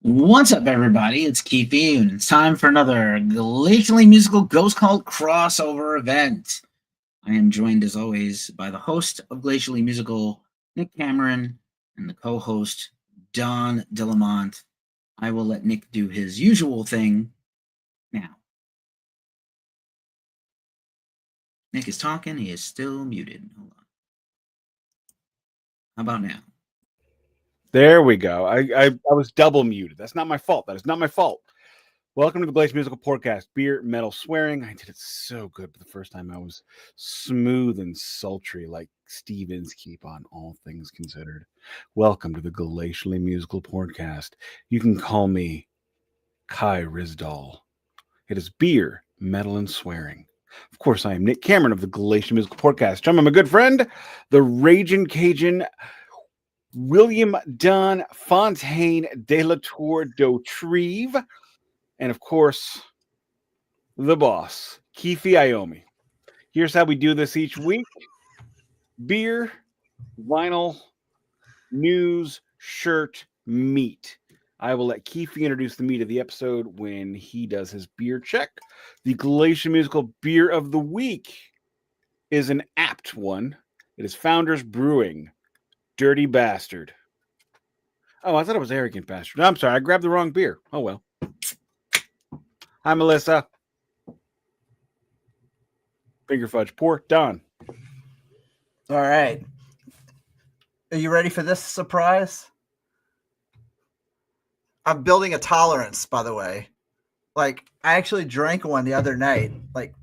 What's up, everybody? It's Keefy, and it's time for another Glacially musical Ghost Cult crossover event. I am joined, as always, by the host of Glacially Musical, Nick Cameron, and the co-host, Don Dillamont. I will let Nick do his usual thing now. Nick is talking. He is still muted. Hold on. How about now? There we go. I was double muted. That's not my fault. That is not my fault. Welcome to the Glacially Musical Podcast. Beer, metal, swearing. I did it so good, but the first time I was smooth and sultry like Stevens keep on all things considered. Welcome to the Glacially Musical Podcast. You can call me Kai Rizdal. It is beer, metal, and swearing. Of course, I am Nick Cameron of the Glacially Musical Podcast. Join my good friend, the Raging Cajun, William Don Fontaine de la Tour de Trieve, and of course, the boss, Keefy Iommi. Here's how we do this each week: beer, vinyl, news, shirt, meat. I will let Keefy introduce the meat of the episode when he does his beer check. The Glacially Musical Beer of the Week is an apt one. It is Founders Brewing Dirty Bastard. Oh, I thought it was Arrogant Bastard. I'm sorry, I grabbed the wrong beer. Oh, well. Hi, Melissa. Finger fudge. Pour. Don. All right. Are you ready for this surprise? I'm building a tolerance, by the way. Like, I actually drank one the other night, like,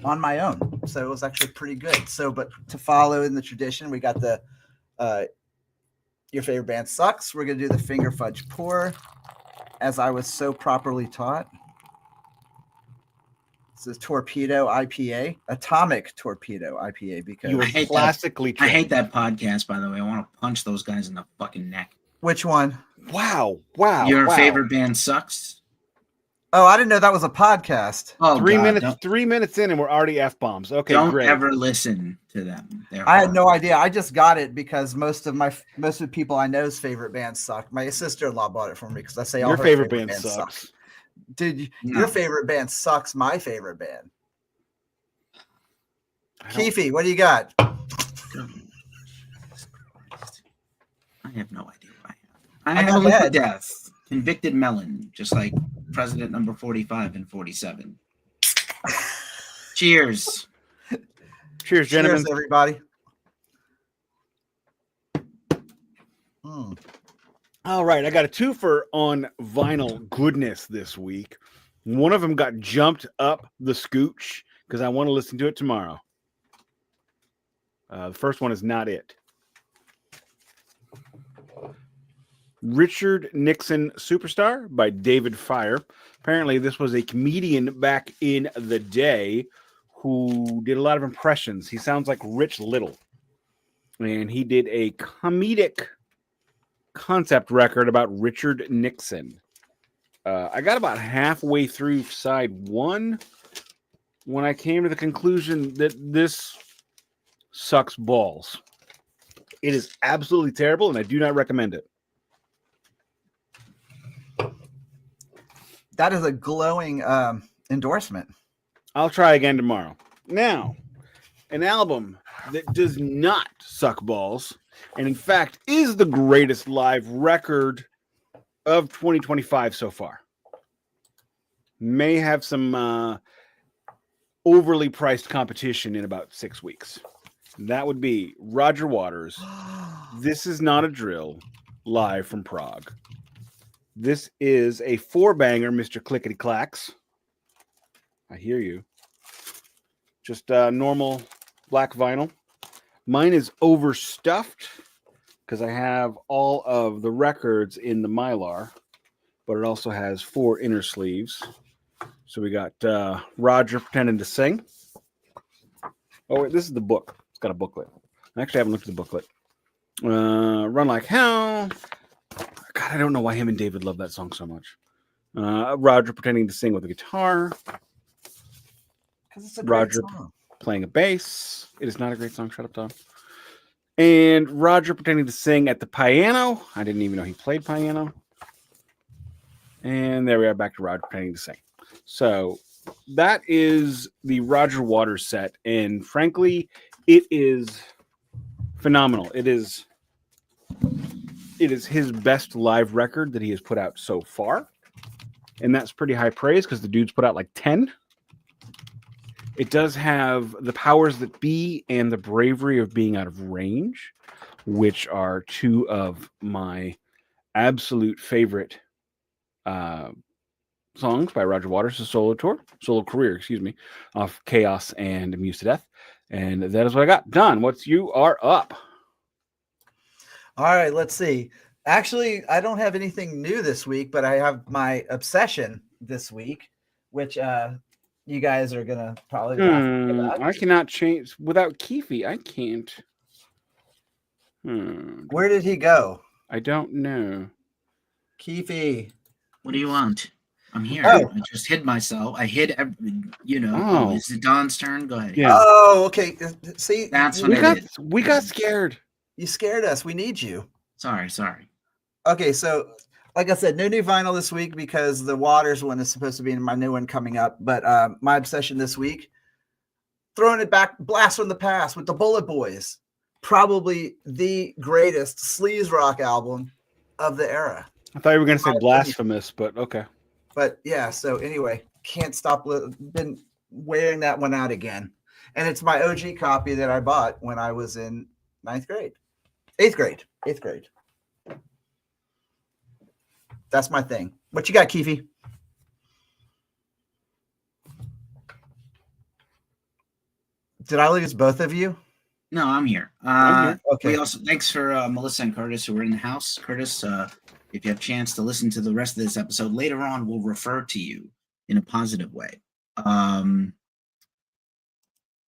on my own. So it was actually pretty good. So, but to follow in the tradition, we got the Your Favorite Band Sucks. We're going to do the finger fudge pour, as I was so properly taught. This is Torpedo IPA, Atomic Torpedo IPA, because You were classically I hate that podcast, by the way. I want to punch those guys in the fucking neck. Which one? Wow. Your favorite band sucks? Oh, I didn't know that was a podcast. Oh, 3 God, minutes. 3 minutes in, and we're already F-bombs. Okay, don't great. ever listen to them. I had no idea. I just got it because most of the people I know's favorite bands suck. My sister-in-law bought it for me because I say all Your her favorite band sucks. Suck. Dude, No. your favorite band sucks. My favorite band. Keefy, what do you got? I have no idea what I have. I have a liquid death. Convicted melon, just like President number 45 and 47. Cheers. Cheers, gentlemen. Cheers, everybody. All right, I got a twofer on vinyl goodness this week. One of them got jumped up the scooch because I want to listen to it tomorrow. The first one is not it. Richard Nixon Superstar by David Frye. Apparently, this was a comedian back in the day who did a lot of impressions. He sounds like Rich Little. And he did a comedic concept record about Richard Nixon. I got about halfway through side one when I came to the conclusion that this sucks balls. It is absolutely terrible, and I do not recommend it. That is a glowing endorsement. I'll try again tomorrow. Now, an album that does not suck balls, and in fact is the greatest live record of 2025 so far. May have some overly priced competition in about 6 weeks. That would be Roger Waters' This Is Not a Drill, live from Prague. This is a 4-banger, Mr. Clickety Clacks. I hear you. Just normal black vinyl. Mine is overstuffed because I have all of the records in the mylar, but it also has 4 inner sleeves. So we got Roger Pretending to Sing. Oh, wait, this is the book. It's got a booklet. I actually haven't looked at the booklet. Run Like Hell. God, I don't know why him and David love that song so much. Roger Pretending to Sing with a guitar. Because it's a great Roger song. Playing a bass. It is not a great song. Shut up, Tom. And Roger Pretending to Sing at the piano. I didn't even know he played piano. And there we are, back to Roger pretending to sing. So that is the Roger Waters set, and frankly, it is phenomenal. It is his best live record that he has put out so far, and that's pretty high praise because the dude's put out like 10. It does have the powers that be and the bravery of being out of range, which are two of my absolute favorite songs by Roger Waters' solo career, off Chaos and Amused to Death. And that is what I got. Don, you are up. All right, let's see. Actually, I don't have anything new this week, but I have my obsession this week, which you guys are gonna probably laugh at me about. I cannot change without Keefy. I can't. Where did he go? I don't know. Keefy. What do you want? I'm here. Oh. I just hid myself. I hid, Oh. Is it Don's turn? Go ahead. Yeah. Oh, okay. See, That's what we got scared. You scared us. We need you. Sorry. Okay, so like I said, no new vinyl this week because the Waters one is supposed to be in my new one coming up. But my obsession this week, throwing it back, blast from the past with the Bullet Boys, probably the greatest sleaze rock album of the era. I thought you were going to say blasphemous, but okay. But yeah, so anyway, can't stop. Been wearing that one out again, and it's my OG copy that I bought when I was in 8th grade. That's my thing. What you got, Keefy? Did I lose both of you? No, I'm here. Okay. We also thanks for Melissa and Curtis who were in the house. Curtis, if you have a chance to listen to the rest of this episode later on, we'll refer to you in a positive way. My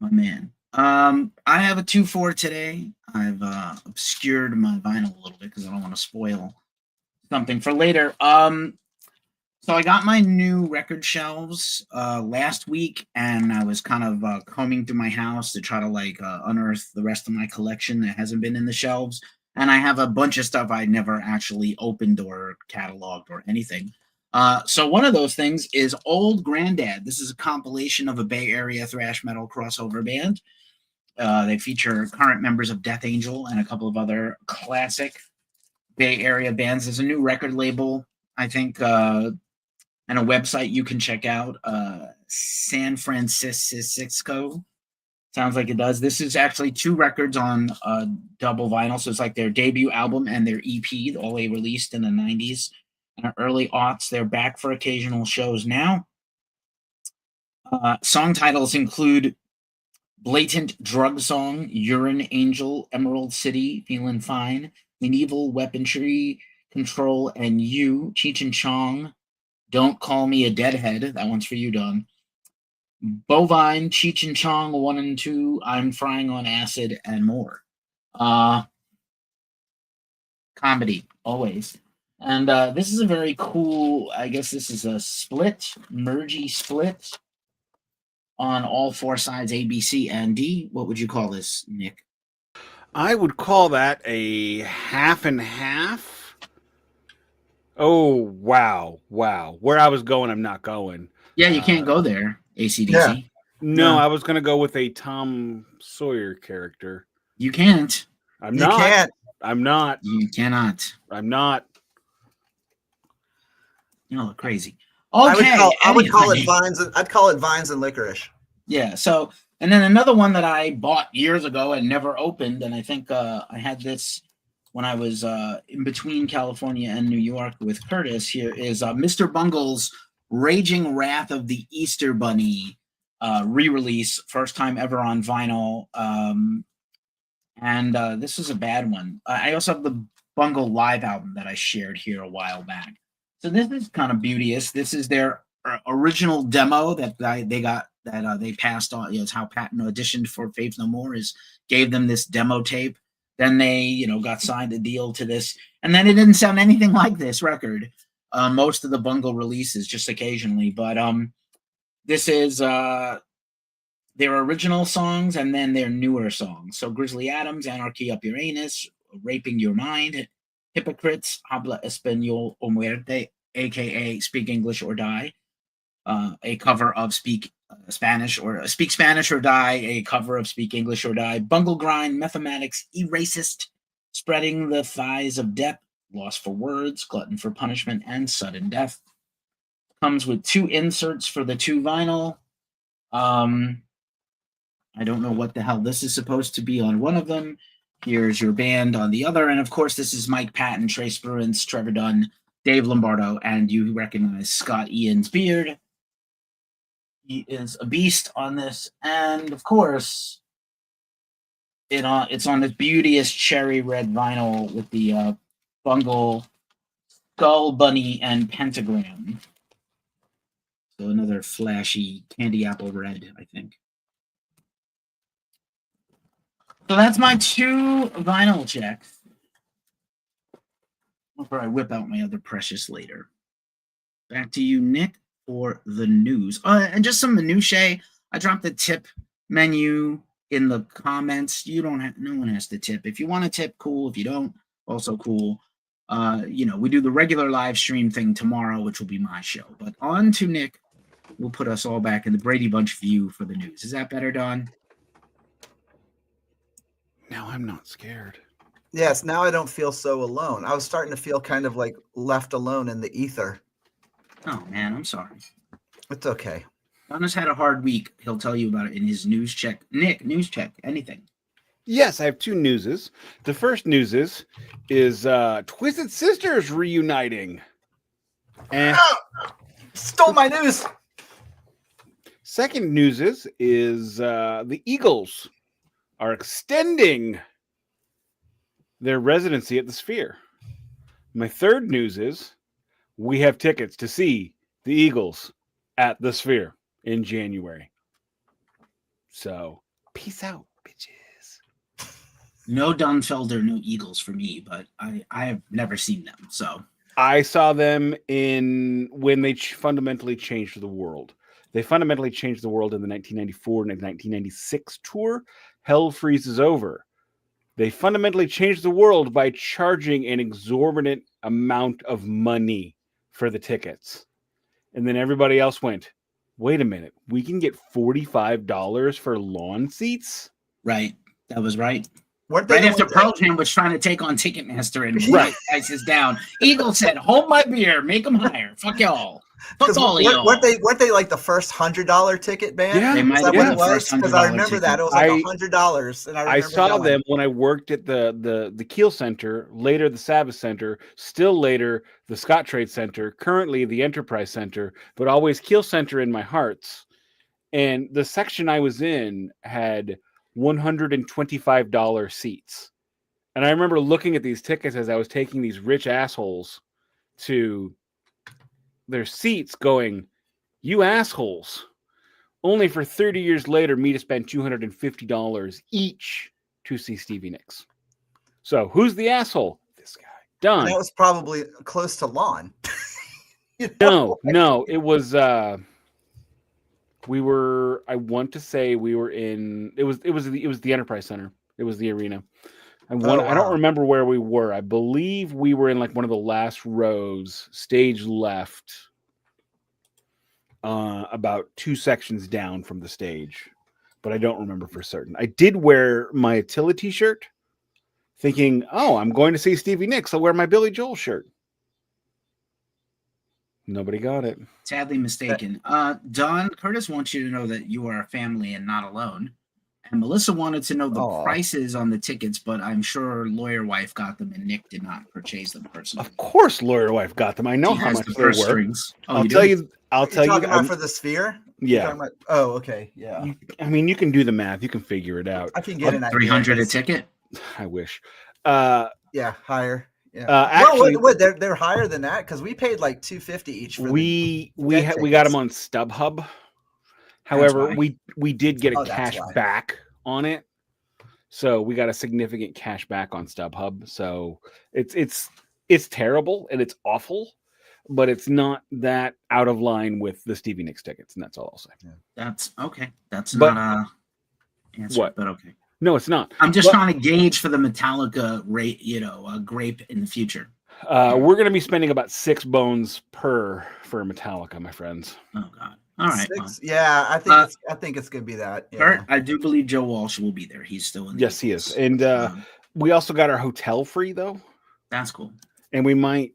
man. I have a 2-4 today. I've obscured my vinyl a little bit because I don't want to spoil something for later. So I got my new record shelves last week, and I was kind of combing through my house to try to unearth the rest of my collection that hasn't been in the shelves. And I have a bunch of stuff I never actually opened or cataloged or anything. So one of those things is Old Grandad. This is a compilation of a Bay Area thrash metal crossover band. They feature current members of Death Angel and a couple of other classic Bay Area bands. There's a new record label, I think, and a website you can check out, San Francisco. Sounds like it does. This is actually 2 records on double vinyl, so it's like their debut album and their EP, all they released in the 90s and early aughts. They're back for occasional shows now. Song titles include Blatant Drug Song, Urine Angel, Emerald City, Feelin' Fine, Medieval Weaponry, Control, and You, Cheech and Chong, Don't Call Me a Deadhead. That one's for you, Don. Bovine, Cheech and Chong 1 and 2, I'm Frying on Acid, and more. Comedy, always. And this is a very cool, I guess this is a mergy split on all 4 sides, A, B, C, and D. What would you call this, Nick? I would call that a half and half. Oh, wow. Where I was going, I'm not going. Yeah, you can't go there. AC/DC. Yeah. No, I was going to go with a Tom Sawyer character. You can't. I'm not. Can't. I'm not. You cannot. I'm not. You know, crazy. Okay. I would call it vines. I'd call it vines and licorice. Yeah. So, and then another one that I bought years ago and never opened, and I think I had this when I was in between California and New York with Curtis. Here is Mr. Bungle's Raging Wrath of the Easter Bunny re-release, first time ever on vinyl. And this is a bad one. I also have the Bungle live album that I shared here a while back. So this is kind of beauteous. This is their original demo that they passed on. It's how Patton auditioned for Faith No More, gave them this demo tape. Then they, got signed a deal to this, and then it didn't sound anything like this record. Most of the Bungle releases, just occasionally, but this is their original songs and then their newer songs. So Grizzly Adams, Anarchy Up Your Anus, Raping Your Mind, Hypocrites, Habla Español o Muerte, aka Speak English or Die, a cover of Speak Spanish or Die, a cover of Speak English or Die, Bungle Grind, Mathematics, Erasist, Spreading the Thighs of Death, Lost for Words, Glutton for Punishment, and Sudden Death. Comes with 2 inserts for the 2 vinyl. I don't know what the hell this is supposed to be on one of them. Here's your band on the other. And of course, this is Mike Patton, Trace Bruins, Trevor Dunn, Dave Lombardo, and you recognize Scott Ian's beard. He is a beast on this. And of course, it's on this beauteous cherry red vinyl with the Bungle Skull Bunny and Pentagram. So another flashy candy apple red, I think. So that's my 2 vinyl checks. I'll probably whip out my other precious later. Back to you, Nick, for the news. And just some minutiae. I dropped the tip menu in the comments. No one has to tip. If you want to tip, cool. If you don't, also cool. We do the regular live stream thing tomorrow, which will be my show. But on to Nick. We'll put us all back in the Brady Bunch view for the news. Is that better, Don? Now I'm not scared. Yes, now I don't feel so alone. I was starting to feel kind of like left alone in the ether. Oh, man, I'm sorry. It's okay. Don has had a hard week. He'll tell you about it in his news check. Nick, news check, anything. Yes, I have 2 newses. The first news is Twisted Sisters reuniting. And stole my news. Second news is the Eagles are extending their residency at the Sphere. My third news is we have tickets to see the Eagles at the Sphere in January. So, peace out, bitches. No Don Felder, no Eagles for me, but I have never seen them. So I saw them when they fundamentally changed the world. They fundamentally changed the world in the 1994 and 1996 tour, Hell Freezes Over. They fundamentally changed the world by charging an exorbitant amount of money for the tickets. And then everybody else went, wait a minute, we can get $45 for lawn seats? Right. That was right. Right after Pearl Jam was trying to take on Ticketmaster and right prices down, Eagles said, "Hold my beer, make them higher. Fuck y'all. Fuck all of y'all." Weren't they like the first $100 ticket band? Yeah, they might have been the first $100 because I remember ticket. that it was like $100, and I saw them when I worked at the Kiel Center, later the Sabbath Center, still later the Scott Trade Center, currently the Enterprise Center, but always Kiel Center in my hearts. And the section I was in had $125 seats. And I remember looking at these tickets as I was taking these rich assholes to their seats going, you assholes, only for 30 years later me to spend $250 each to see Stevie Nicks. So who's the asshole? This guy. Don. And that was probably close to lawn. No, it was I want to say we were in it was the Enterprise Center. It was the arena. I don't remember where we were. I believe we were in like one of the last rows, stage left, about 2 sections down from the stage, but I don't remember for certain. I did wear my Attila t-shirt, thinking, "Oh, I'm going to see Stevie Nicks. I'll wear my Billy Joel shirt." Nobody got it. Sadly mistaken. Don, Curtis wants you to know that you are a family and not alone. And Melissa wanted to know the prices on the tickets, but I'm sure Lawyer Wife got them and Nick did not purchase them personally. Of course, Lawyer Wife got them. I know how much they were. Strings. Oh, I'll tell you. Talking about for the Sphere? Yeah. Oh, okay. Yeah. I mean, you can do the math. You can figure it out. I can get an idea. $300 a ticket. I wish. Yeah, higher. Yeah. Actually, they're higher than that because we paid like $250 each. For we got them on StubHub. However, we did get a cash back on it, so we got a significant cash back on StubHub. So it's terrible and it's awful, but it's not that out of line with the Stevie Nicks tickets, and that's all I'll say. Yeah. That's okay. That's not a answer, what? But okay. No, it's not. I'm just trying to gauge for the Metallica rate, grape in the future. We're going to be spending about 6 bones per for Metallica, my friends. Oh God! All right. Six, yeah, I think it's gonna be that. Yeah. Kurt, I do believe Joe Walsh will be there. He's still in. Yes, he is. And we also got our hotel free though. That's cool. And we might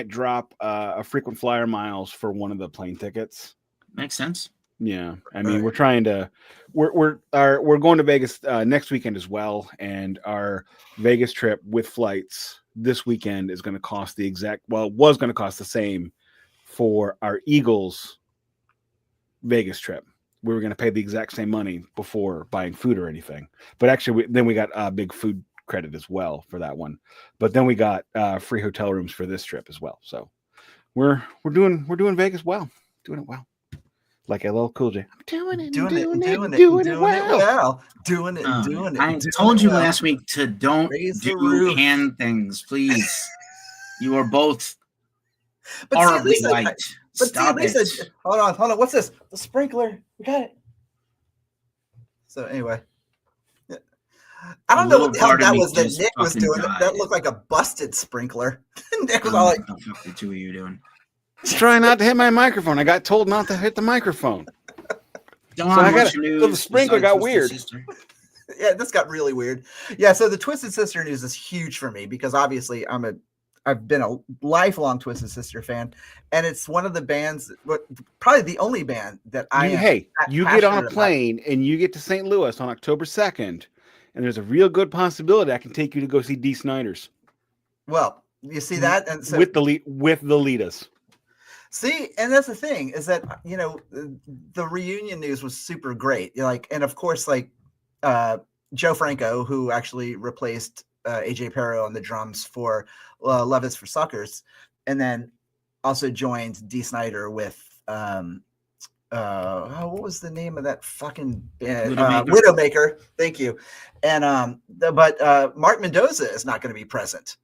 drop a frequent flyer miles for one of the plane tickets. Makes sense. Yeah, I mean, we're going to Vegas next weekend as well, and our Vegas trip with flights this weekend is going to cost was going to cost the same for our Eagles Vegas trip. We were going to pay the exact same money before buying food or anything, but actually, we got a big food credit as well for that one. But then we got free hotel rooms for this trip as well. So we're doing Vegas well, doing it well. Like LL Cool J. I'm doing it well. I told you last week to don't do hand things, please. You are both horribly white. Stop it. Hold on. What's this? The sprinkler. We got it. So anyway. I don't know what the hell that was that Nick was doing. That looked like a busted sprinkler. Nick was all like, what the fuck the two of you doing? Trying not to hit my microphone. I got told not to hit the microphone. So the sprinkler got weird. Yeah, this got really weird. Yeah, so the Twisted Sister news is huge for me because obviously I've been a lifelong Twisted Sister fan, and it's one of the bands, probably the only band that you get on a plane and you get to St. Louis on October 2nd, and there's a real good possibility I can take you to go see Dee Snider's. Well, you see that, and so with the Litas. See, and that's the thing is that, the reunion news was super great. And of course, Joe Franco, who actually replaced AJ Perro on the drums for Love Is for Suckers, and then also joined Dee Snider with what was the name of that fucking band? Widowmaker. Thank you. And but Mark Mendoza is not going to be present.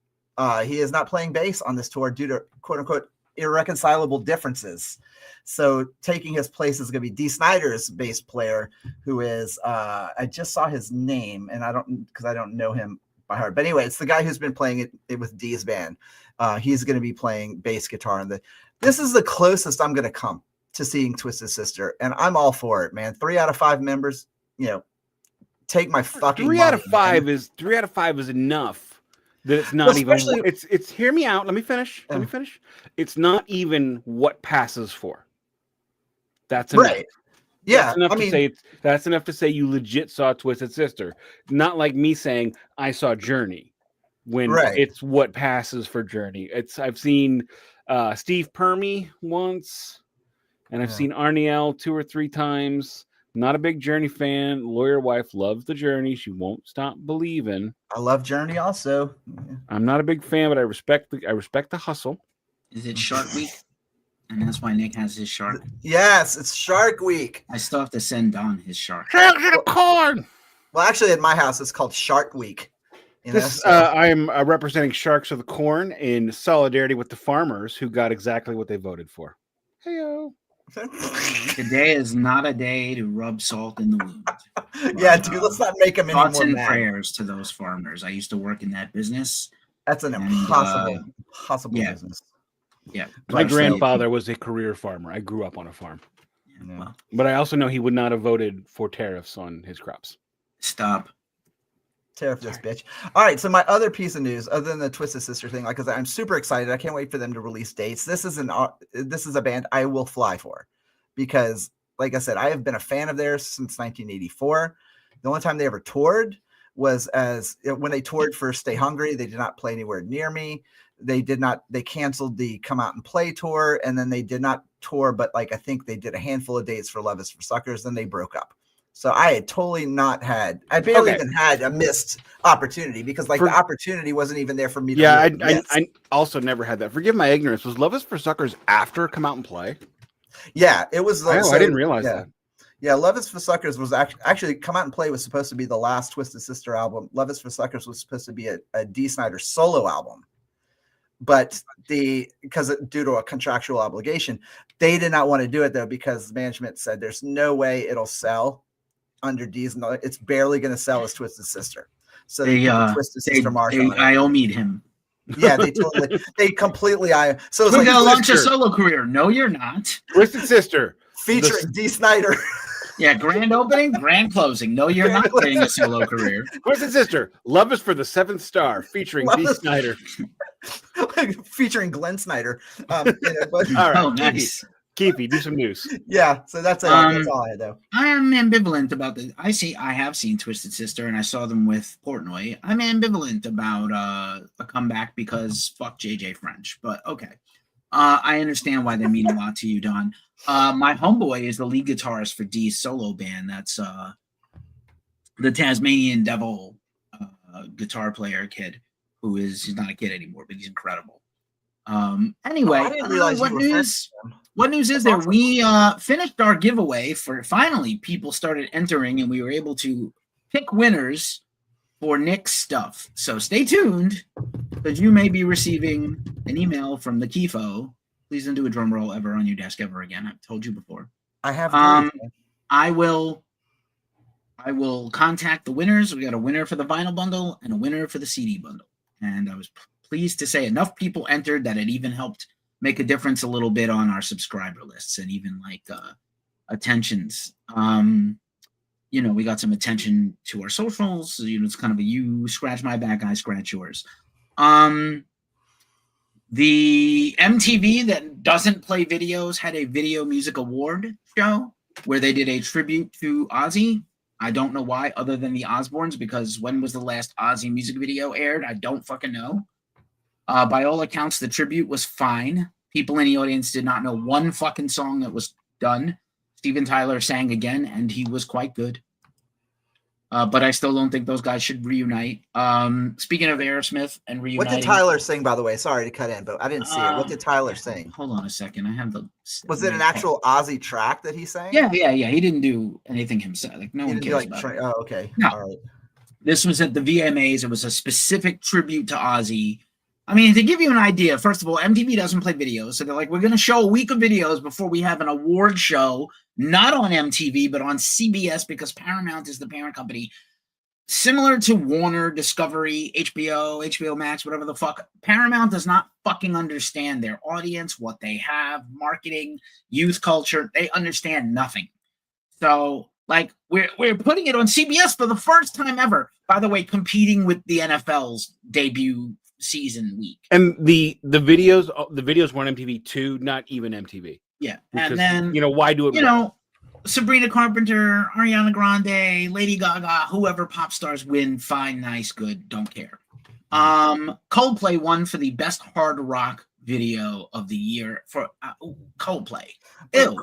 He is not playing bass on this tour due to quote unquote irreconcilable differences. So taking his place is going to be Dee Snider's bass player, who is I just saw his name and I don't know him by heart. But anyway, it's the guy who's been playing it with Dee's band. He's going to be playing bass guitar. This is the closest I'm going to come to seeing Twisted Sister, and I'm all for it, man. 3 out of 5 members, take my fucking 3 out of 5 is 3 out of 5 is enough. That it's not even. It's hear me out. Let me finish. It's not even what passes for. That's enough. Right. Yeah, that's enough to say you legit saw Twisted Sister. Not like me saying I saw Journey, when it's what passes for Journey. I've seen Steve Permy once, and I've seen Arniel 2 or 3 times. Not a big Journey fan. Lawyer wife loves the Journey. She won't stop believing. I love Journey also. I'm not a big fan, but I respect the hustle. Is it Shark Week? And that's why Nick has his shark. Yes, it's Shark Week. I still have to send Don his shark. Corn. Well, actually, at my house, it's called Shark Week. I'm representing Sharks of the Corn in solidarity with the farmers who got exactly what they voted for. Heyo. Today is not a day to rub salt in the wound. Yeah, dude, let's not make them any thoughts more and mad. prayers to those farmers. I used to work in that business. That's an impossible business. Yeah. My grandfather was a career farmer. I grew up on a farm. Yeah, well, but I also know he would not have voted for tariffs on his crops. Stop. Tariff this bitch. All right, so my other piece of news, other than the Twisted Sister thing, because I'm super excited. I can't wait for them to release dates. This is a band I will fly for, because, like I said, I have been a fan of theirs since 1984. The only time they ever toured was when they toured for Stay Hungry. They did not play anywhere near me. They canceled the Come Out and Play tour, and then they did not tour, but I think they did a handful of dates for Love Is for Suckers. Then they broke up. So I had totally I barely even had a missed opportunity, because the opportunity wasn't even there for me. I also never had that. Forgive my ignorance. Was Love Is for Suckers after Come Out and Play? Yeah, it was. I didn't realize that. Yeah, Love Is for Suckers was actually Come Out and Play was supposed to be the last Twisted Sister album. Love Is for Suckers was supposed to be a Dee Snider solo album. But because due to a contractual obligation, they did not want to do it, though, because management said there's no way it'll sell under Dee's. It's barely going to sell as Twisted Sister. So they Twisted Sister mark. Iommi'd him. Yeah, they completely. So it's We're like gonna launch a Sister. solo career. No, you're not. Twisted Sister. featuring D. Snyder. Yeah, grand opening, grand closing. No, you're not getting a solo career. Twisted Sister. Love is for the Seventh Star, featuring Love D. is- Snyder. featuring Glenn Snyder. But All right, Oh, nice. Keefy, do some news. yeah, so that's all I had though. I am ambivalent about this. I have seen Twisted Sister, and I saw them with Portnoy. I'm ambivalent about a comeback because fuck JJ French, but okay. I understand why they mean a lot to you, Don. My homeboy is the lead guitarist for D's solo band. That's the Tasmanian Devil guitar player kid he's not a kid anymore, but he's incredible. Anyway, I didn't realize what you were news? friends with him. What news is That's there? We finished our giveaway for finally people started entering and we were able to pick winners for Nick's stuff. So stay tuned because you may be receiving an email from the Keefo. Please don't do a drum roll ever on your desk ever again. I've told you before. I have. I will contact the winners. We got a winner for the vinyl bundle and a winner for the CD bundle. And I was pleased to say enough people entered that it even helped make a difference a little bit on our subscriber lists and even like attentions. We got some attention to our socials. It's kind of a you scratch my back, I scratch yours. The MTV that doesn't play videos had a video music award show where they did a tribute to Ozzy. I don't know why, other than the Osbournes, because when was the last Ozzy music video aired? I don't fucking know. By all accounts, the tribute was fine. People in the audience did not know one fucking song that was done. Steven Tyler sang again, and he was quite good. But I still don't think those guys should reunite. Speaking of Aerosmith and reuniting. What did Tyler sing, by the way? Sorry to cut in, but I didn't see it. What did Tyler sing? Hold on a second. I have the. Was it an actual Ozzy track that he sang? Yeah. He didn't do anything himself. Like no one cares about it. Oh, okay. No. All right. This was at the VMAs. It was a specific tribute to Ozzy. I mean, to give you an idea, first of all, MTV doesn't play videos. So they're like, we're going to show a week of videos before we have an award show, not on MTV, but on CBS because Paramount is the parent company. Similar to Warner, Discovery, HBO Max, whatever the fuck, Paramount does not fucking understand their audience, what they have, marketing, youth culture. They understand nothing. So, like, we're putting it on CBS for the first time ever. By the way, competing with the NFL's debut season week. And the videos were on MTV too, not even MTV. Yeah, Because, and then why do it? Sabrina Carpenter, Ariana Grande, Lady Gaga, whoever pop stars win, fine, nice, good, don't care. Coldplay won for the best hard rock video of the year for Coldplay. Ew.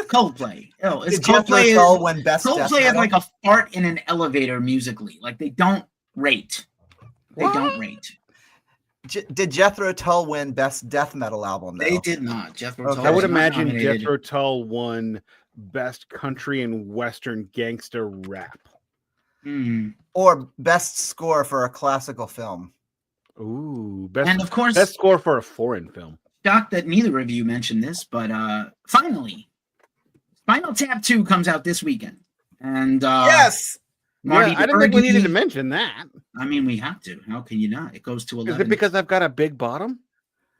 Coldplay. Ew. It's Coldplay win best Coldplay is like a fart in an elevator musically. Like they don't rate. They don't rate. Did Jethro Tull win best death metal album? Though? They did not. Jethro Tull I would was not imagine nominated. Jethro Tull won best country and western gangster rap. Or best score for a classical film. Ooh, And of course, best score for a foreign film. shocked that neither of you mentioned this, but finally, Spinal Tap 2 comes out this weekend. And yes! Marty I didn't think we needed to mention that. I mean, we have to. How can you not? It goes to 11. Is it because I've got a big bottom?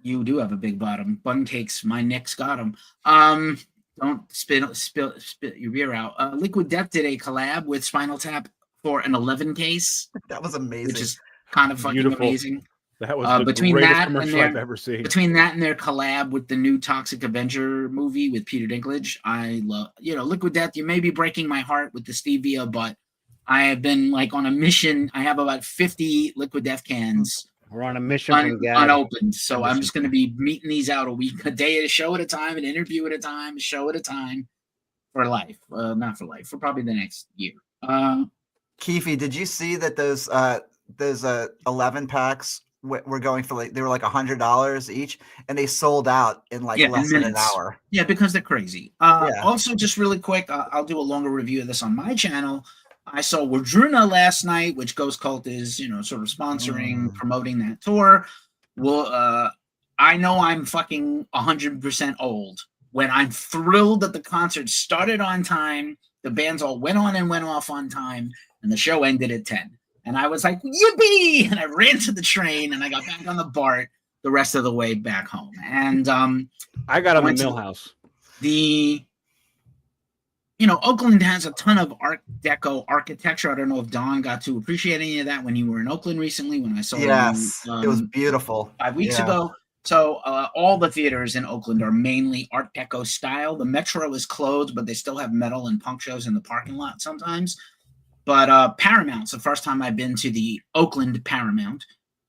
You do have a big bottom. Bun cakes, my neck's got them. Don't spill your beer out. Liquid Death did a collab with Spinal Tap for an 11 case. That was amazing. Which is kind of fucking Beautiful. amazing. That was the between greatest that commercial I've ever seen. Between that and their collab with the new Toxic Avenger movie with Peter Dinklage, I love, Liquid Death. You may be breaking my heart with the stevia, but I have been like on a mission. I have about 50 Liquid Death cans. We're on a mission from God. Unopened. So I'm just going to be meeting these out a day at a show at a time, an interview at a time, a show at a time for life. Not for life, for probably the next year. Keefy, did you see that those 11 packs were going for they were like $100 each, and they sold out in less than an hour. Yeah, because they're crazy. Also, just really quick, I'll do a longer review of this on my channel. I saw Wardruna last night, which Ghost Cult is, sort of sponsoring, promoting that tour. Well, I know I'm fucking 100% old when I'm thrilled that the concert started on time, the bands all went on and went off on time, and the show ended at 10. And I was like, yippee! And I ran to the train and I got back on the BART the rest of the way back home. And I got on the went to Millhouse. Oakland has a ton of Art Deco architecture. I don't know if Don got to appreciate any of that when you were in Oakland recently, when I saw you. It was beautiful. 5 weeks ago. So all the theaters in Oakland are mainly Art Deco style. The Metro is closed, but they still have metal and punk shows in the parking lot sometimes. But Paramount's the first time I've been to the Oakland Paramount,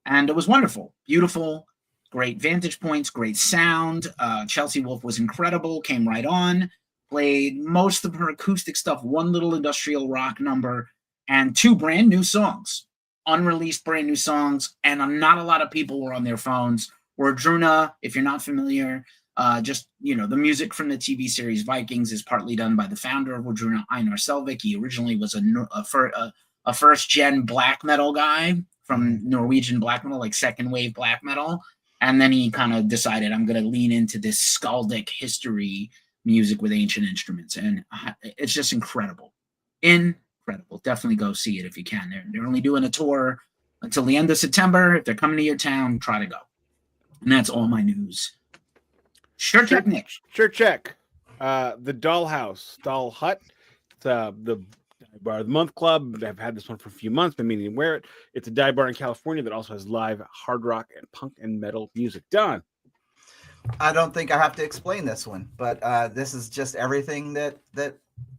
and it was wonderful, beautiful, great vantage points, great sound. Chelsea Wolfe was incredible, came right on, played most of her acoustic stuff, one little industrial rock number, and 2 brand new songs, unreleased brand new songs, and not a lot of people were on their phones. Wardruna, if you're not familiar, the music from the TV series Vikings is partly done by the founder of Wardruna, Einar Selvik. He originally was a first-gen black metal guy from Norwegian black metal, like second wave black metal. And then he kind of decided, I'm going to lean into this skaldic history music with ancient instruments. And it's just incredible. Incredible. Definitely go see it if you can. They're only doing a tour until the end of September. If they're coming to your town, try to go. And that's all my news. Sure check, Nick. Sure check. The Doll Hut. It's the Dive Bar of the Month Club. I've had this one for a few months, been meaning to wear it. It's a dive bar in California that also has live hard rock and punk and metal music. Done. I don't think I have to explain this one, but this is just everything that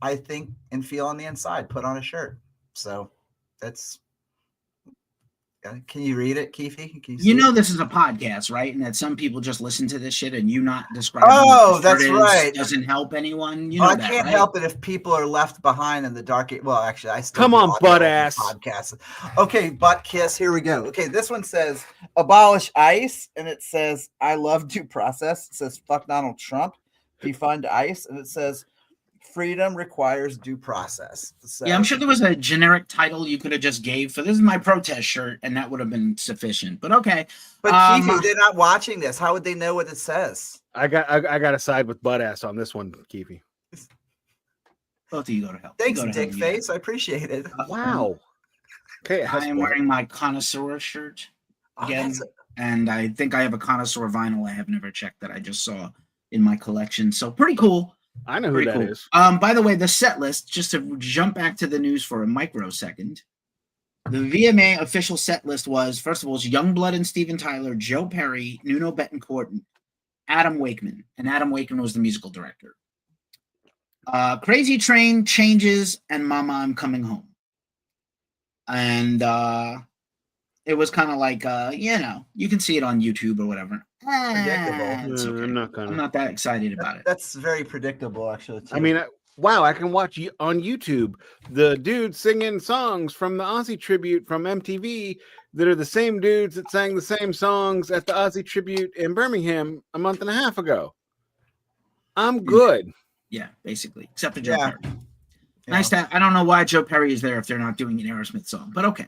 I think and feel on the inside. Put on a shirt. So that's. Can you read it, Keefy? This is a podcast, right? And that some people just listen to this shit, and you not describing. Oh, that's right. Doesn't help anyone. I can't help it if people are left behind in the dark. Well, actually, I still come on, butt ass podcast. Okay, butt kiss. Here we go. Okay, this one says abolish ICE, and it says I love due process. It says fuck Donald Trump, defund ICE, and it says freedom requires due process. So, I'm sure there was a generic title you could have just gave for this is my protest shirt, and that would have been sufficient. But okay. But Keefy, they're not watching this. How would they know what it says? I got to side with butt ass on this one, Keefy. Both of you go to hell. Thanks, dick face. I appreciate it. Wow. Okay, I am wearing my Connoisseur shirt again, and I think I have a Connoisseur vinyl I have never checked that I just saw in my collection. So pretty cool. I know who that is. By the way, the set list, just to jump back to the news for a microsecond, the VMA official set list was, first of all, Youngblood and Steven Tyler, Joe Perry, Nuno Bettencourt, and Adam Wakeman. And Adam Wakeman was the musical director. Crazy Train, Changes, and Mama, I'm Coming Home. And it was kind of like, you can see it on YouTube or whatever. Predictable. Okay. I'm not that excited about it. That's very predictable, actually. Too. I mean, wow, I can watch on YouTube the dudes singing songs from the Ozzy tribute from MTV that are the same dudes that sang the same songs at the Ozzy tribute in Birmingham a month and a half ago. I'm good. Yeah, basically, except for Joe Perry. Nice to have, I don't know why Joe Perry is there if they're not doing an Aerosmith song, but okay.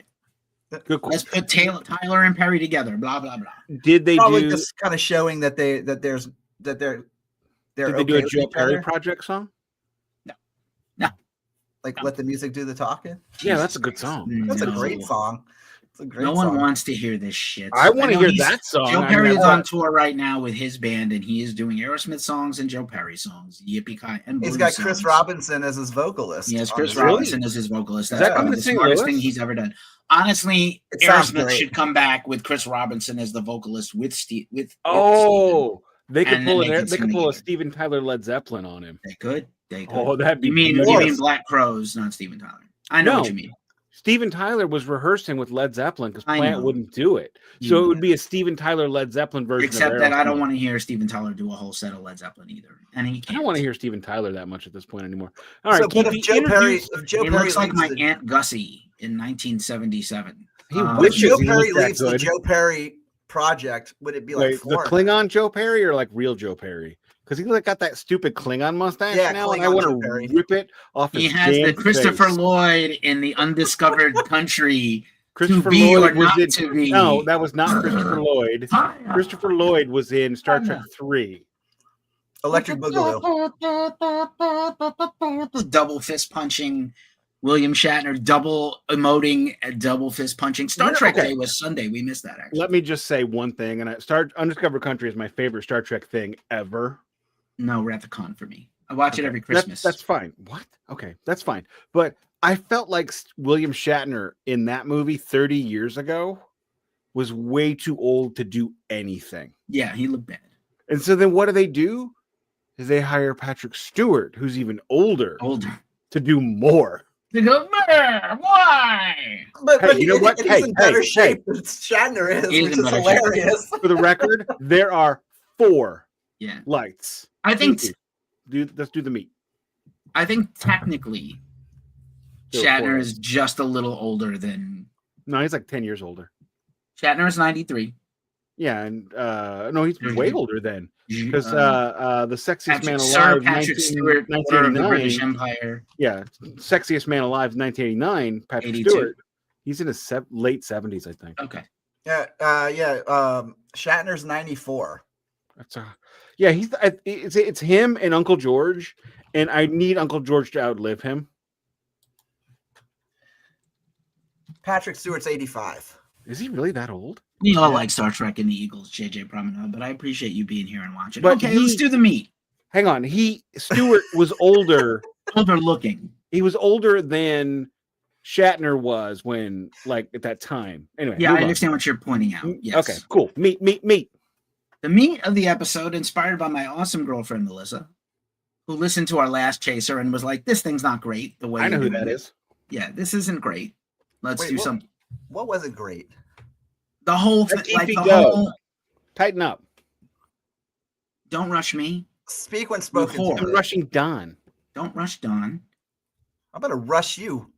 Good. Let's put Tyler and Perry together. Blah blah blah. Did they do just kind of showing that they're Did they okay do a Joe Perry project song? No. Like let the music do the talking. Yeah, that's a good song. That's a great song. It's a great no song. one wants to hear this shit. I want to hear that song. Joe Perry is on tour right now with his band, and he is doing Aerosmith songs and Joe Perry songs. Yippee-ki! And he's got Chris Robinson as his vocalist. Yes, Chris Robinson is his vocalist. Is that the smartest thing he's ever done. Honestly, Aerosmith should come back with Chris Robinson as the vocalist with Steve. They could pull a Steven Tyler Led Zeppelin on him. They could. Oh, that'd be. You mean Black Crowes, not Steven Tyler? I know what you mean. Steven Tyler was rehearsing with Led Zeppelin because Plant wouldn't do it. So it would be a Steven Tyler Led Zeppelin version. Except that I don't want to hear Steven Tyler do a whole set of Led Zeppelin either. And he can't. I don't want to hear Steven Tyler that much at this point anymore. All right, but if Joe Perry looks like my Aunt Gussie in 1977. If Joe Perry leaves the Joe Perry project, would it be like the Klingon Joe Perry or like real Joe Perry? Because he's got that stupid Klingon mustache now, and I want to rip it off his face. He has the Christopher Lloyd in the Undiscovered Country. Christopher Lloyd was in. No, that was not Christopher Lloyd. Christopher Lloyd was in Star Trek 3. Electric Boogaloo. Double fist punching William Shatner double emoting and double fist punching. Star Trek okay. Day was Sunday. We missed that, actually. Let me just say one thing, and Undiscovered Country is my favorite Star Trek thing ever. No, Wrath of Khan for me. I watch it every Christmas. That's fine. What? Okay, that's fine. But I felt like William Shatner in that movie 30 years ago was way too old to do anything. Yeah, he looked bad. And so then what do? Is they hire Patrick Stewart, who's even older, to do more. They go, why? But you know what? He's in better shape than Shatner is, which is hilarious. For the record, there are 4 Yeah. lights. I think let's do the meat. I think technically Shatner is just a little older than. No, he's like 10 years older. Shatner is 93. Yeah, and no, he's way older then. Because the sexiest man Sir alive, Patrick Stewart, Order of the British Empire. Yeah, sexiest man alive, 1989. Patrick 82. Stewart. He's in his late 70s, I think. Okay. Yeah. Shatner's 94. That's yeah. It's him and Uncle George, and I need Uncle George to outlive him. Patrick Stewart's 85. Is he really that old? We all like Star Trek and the Eagles, JJ Promenade, but I appreciate you being here and watching. But okay, let's do the meat. Hang on. Stewart was older. Older looking. He was older than Shatner was when, like, at that time. Anyway. Yeah, I understand what you're pointing out. Yes. Okay, cool. Meat. The meat of the episode, inspired by my awesome girlfriend, Melissa, who listened to our last chaser and was like, this thing's not great. The way I know who that is. Yeah, this isn't great. Let's do something. What wasn't great? The whole thing, like the whole. Tighten up. Don't rush me. Speak when spoken. I'm rushing Don. Don't rush Don. I'm gonna rush you.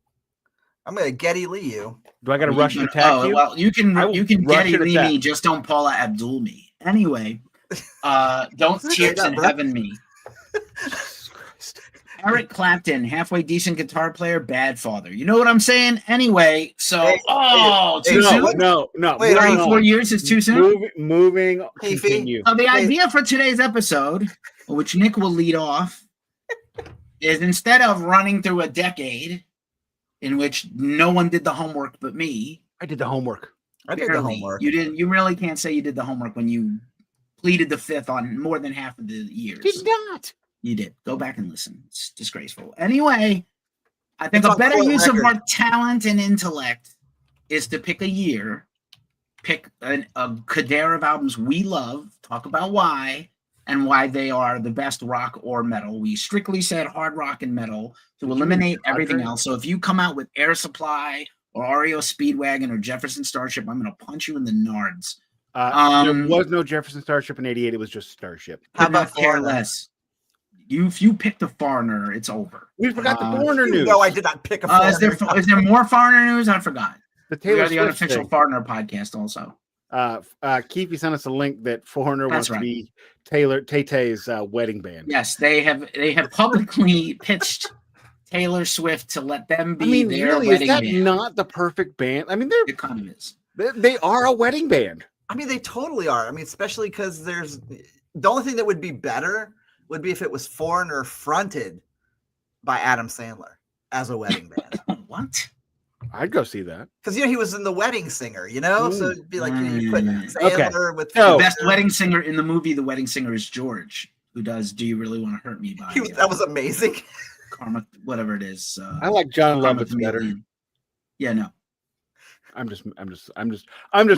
I'm gonna Getty Lee you. Do I gotta rush and attack you? Well, you can Getty Lee me, just don't Paula Abdul me. Anyway, don't Chips in Heaven me. Eric Clapton, halfway decent guitar player, bad father. You know what I'm saying? Anyway, so too soon? No. Wait, 34 years is too soon? Moving continue. So the idea for today's episode, which Nick will lead off, is instead of running through a decade in which no one did the homework but me. I did the homework. I did the homework. You didn't. You really can't say you did the homework when you pleaded the fifth on more than half of the years. Did not. You did. Go back and listen. It's disgraceful. Anyway, I think a better use of our talent and intellect is to pick a year, pick a cadre of albums we love, talk about why, and why they are the best rock or metal. We strictly said hard rock and metal to eliminate everything else. So if you come out with Air Supply or REO Speedwagon or Jefferson Starship, I'm going to punch you in the nards. There was no Jefferson Starship in '88. It was just Starship. How about Careless? If you picked a foreigner, it's over. We forgot the foreigner news. No, I did not pick a foreigner. Is there more foreigner news? I forgot. We are the unofficial thing. foreigner podcast also. Keefy sent us a link that Foreigner wants to be Tay-Tay's wedding band. Yes, they have publicly pitched Taylor Swift to let them be their wedding band. Is that not the perfect band? I mean, it kind of is. They are a wedding band. I mean, they totally are. I mean, especially because there's the only thing that would be better would be if it was Foreigner fronted by Adam Sandler as a wedding band. What? I'd go see that. Because, he was in The Wedding Singer, So it'd be like, you put Sandler with... The best wedding singer in the movie, The Wedding Singer, is George, who does Do You Really Want to Hurt Me? That was amazing. Karma, whatever it is. I like John Lovitz better. Yeah, no. I'm just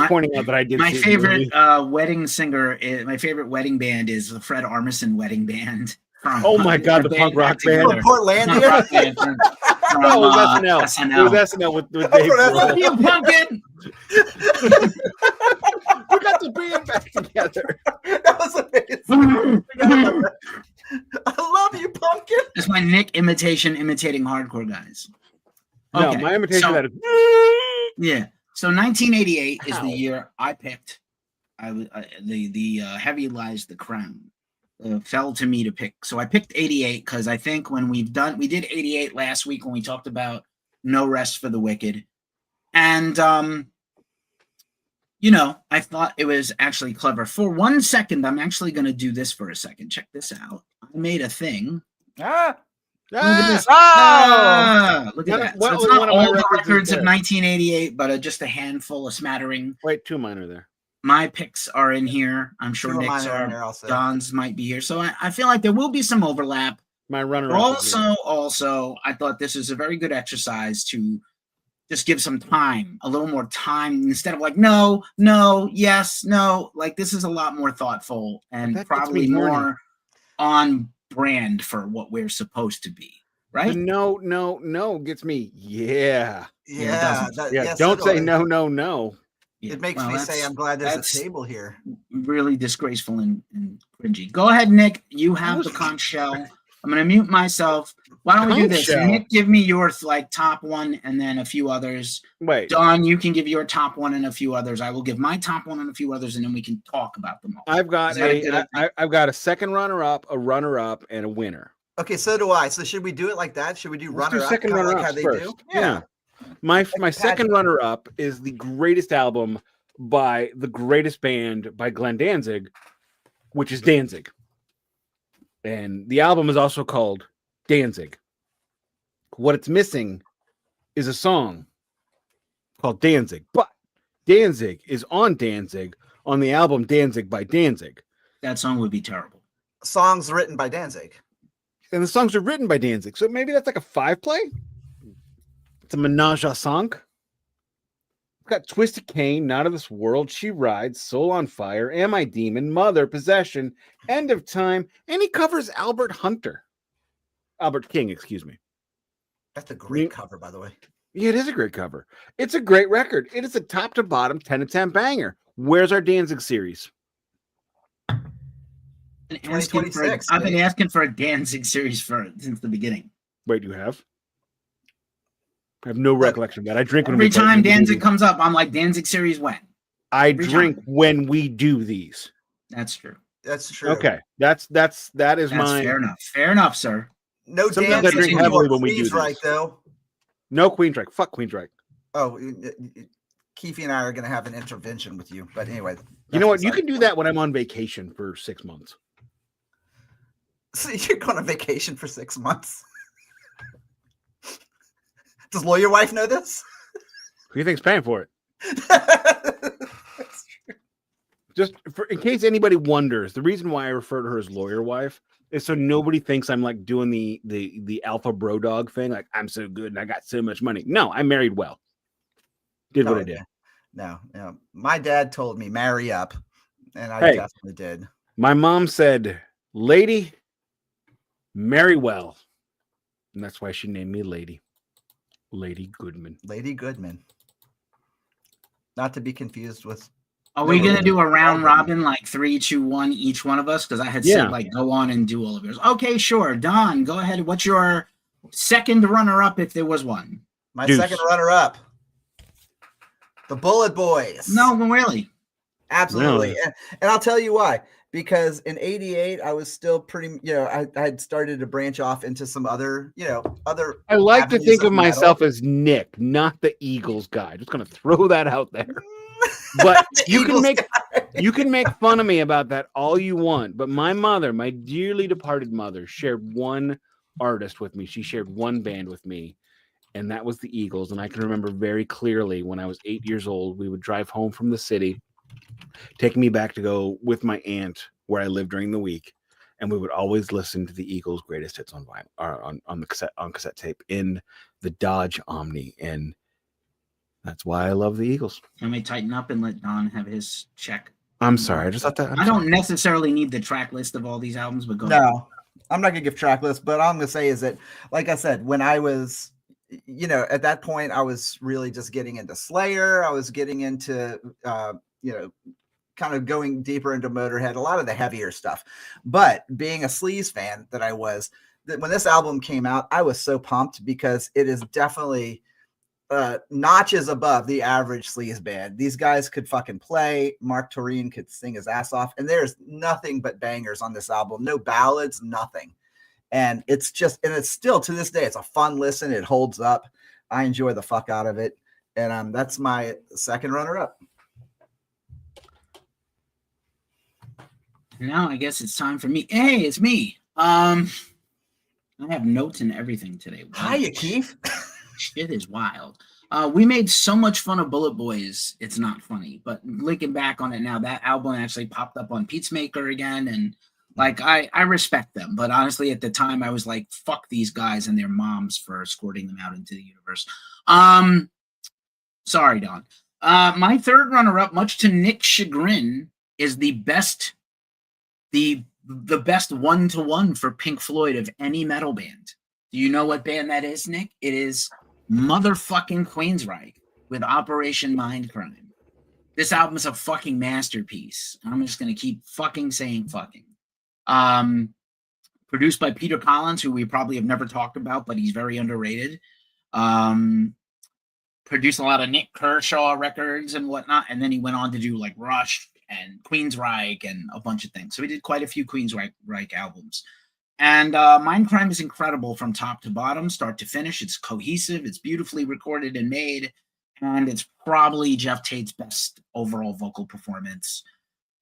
pointing out that I did. My favorite wedding singer, my favorite wedding band is the Fred Armisen Wedding Band. Oh my God, the punk rock band. Portlandia. It was SNL. It was SNL with Dave Grohl. You pumpkin. We got the band back together. That was amazing. I love you, pumpkin. That's my Nick imitating hardcore guys. Okay, no, my imitation of that is. Yeah. So 1988 is the year I picked. The Heavy Lies the Crown. Fell to me to pick. So I picked 88 because I think when we did 88 last week when we talked about No Rest for the Wicked. And, I thought it was actually clever. For 1 second, I'm actually going to do this for a second. Check this out. I made a thing. Look at this. Oh! Look at that. What So it's was not one of my all the records records of there? 1988, but just a handful, a smattering. Wait, 2 minor there. My picks are in here. I'm sure 2 of Nick's mine are in are. there also. Don's might be here. So I feel like there will be some overlap. My runner But also, I thought this is a very good exercise to just give some time, a little more time, instead of like, no, yes, no. Like, this is a lot more thoughtful and probably more on brand for what we're supposed to be, right? The no gets me. Yeah. Don't say no. Yeah, It makes me say, I'm glad there's a table here. Really disgraceful and cringy. Go ahead, Nick. You have the conch shell. I'm going to mute myself. Why don't we do this? Shell. Nick, give me your top one and then a few others. Wait. Don, you can give your top one and a few others. I will give my top one and a few others, and then we can talk about them all. I've got a second runner-up, a runner-up, and a winner. Okay, so do I. So should we do it like that? Should we do runner-up? Second runner-up like how they first. do? Yeah. My second runner-up is the greatest album by the greatest band by Glenn Danzig, which is Danzig. And the album is also called Danzig. What it's missing is a song called Danzig. But Danzig is on Danzig on the album Danzig by Danzig. That song would be terrible. Songs written by Danzig. And the songs are written by Danzig. So maybe that's like a 5-play? It's a menage a song. We've got Twisted Cane, Not of This World, She Rides, Soul on Fire, Am I Demon, Mother, Possession, End of Time, and he covers Albert King, excuse me. That's a great cover, by the way. Yeah, it is a great cover. It's a great record. It is a top to bottom 10 to 10 banger. Where's our Danzig series? I've been asking for a Danzig series since the beginning. Wait, you have? I have no recollection of that. I drink every time Danzig comes up. I'm like, Danzig series when? I drink when we do these. That's true. That's true. Okay, that is my fair enough. Fair enough, sir. No Sometimes I drink heavily when we do this. Right though. No Queensryche. Fuck Queensryche. Oh, Keefy and I are going to have an intervention with you. But anyway, you know what? You can do that when I'm on vacation for 6 months. So you're going on vacation for 6 months. Does lawyer wife know this? Who do you think's paying for it? Just in case anybody wonders, the reason why I refer to her as lawyer wife is so nobody thinks I'm like doing the alpha bro dog thing. Like, I'm so good and I got so much money. No, I married well. Did what I did. No. My dad told me marry up, and I definitely did. My mom said, "Lady, marry well," and that's why she named me Lady Goodman. Lady Goodman. Not to be confused with. Are we going to do a round robin, like 3, 2, 1, each one of us? Because I had said, like, go on and do all of yours. Okay, sure. Don, go ahead. What's your second runner-up, if there was one? My second runner-up. The Bullet Boys. No, really. Absolutely. No. And I'll tell you why. Because in 88, I was still pretty, I had started to branch off into some other, other. I like to think of myself as Nick, not the Eagles guy. Just going to throw that out there. But you can make fun of me about that all you want. But my mother, my dearly departed mother, shared one artist with me. She shared one band with me, and that was the Eagles. And I can remember very clearly when I was 8 years old, we would drive home from the city, taking me back to go with my aunt where I lived during the week, and we would always listen to the Eagles' greatest hits on vinyl, on the cassette tape in the Dodge Omni, and that's why I love the Eagles. Can we tighten up and let Don have his check? I'm sorry, I just thought that. I don't necessarily need the track list of all these albums, but go ahead. No, I'm not gonna give track lists, but all I'm gonna say is that, like I said, when I was, at that point, I was really just getting into Slayer. I was getting into, kind of going deeper into Motorhead, a lot of the heavier stuff. But being a sleaze fan that I was, when this album came out, I was so pumped because it is definitely notches above the average sleaze band. These guys could fucking play. Mark Torine could sing his ass off, and there's nothing but bangers on this album. No ballads, nothing. And it's still to this day, it's a fun listen. It holds up. I enjoy the fuck out of it. And that's my second runner-up. Now I guess it's time for me. Hey, it's me. I I have notes and everything today. Wow. Hiya, Keef. Shit is wild. We made so much fun of Bullet Boys, it's not funny. But looking back on it now, that album actually popped up on Peacemaker again, and like I respect them. But honestly, at the time, I was like, fuck these guys and their moms for escorting them out into the universe. Sorry, Don. My third runner-up, much to Nick's chagrin, is the best one-to-one for Pink Floyd of any metal band. Do you know what band that is, Nick? It is motherfucking Queensryche with Operation Mindcrime. This album is a fucking masterpiece. I'm just going to keep fucking saying fucking. Produced by Peter Collins, who we probably have never talked about, but he's very underrated. Produced a lot of Nick Kershaw records and whatnot, and then he went on to do like Rush and Queensryche and a bunch of things. So he did quite a few Queensryche albums. And Mindcrime is incredible from top to bottom, start to finish. It's cohesive. It's beautifully recorded and made. And it's probably Jeff Tate's best overall vocal performance.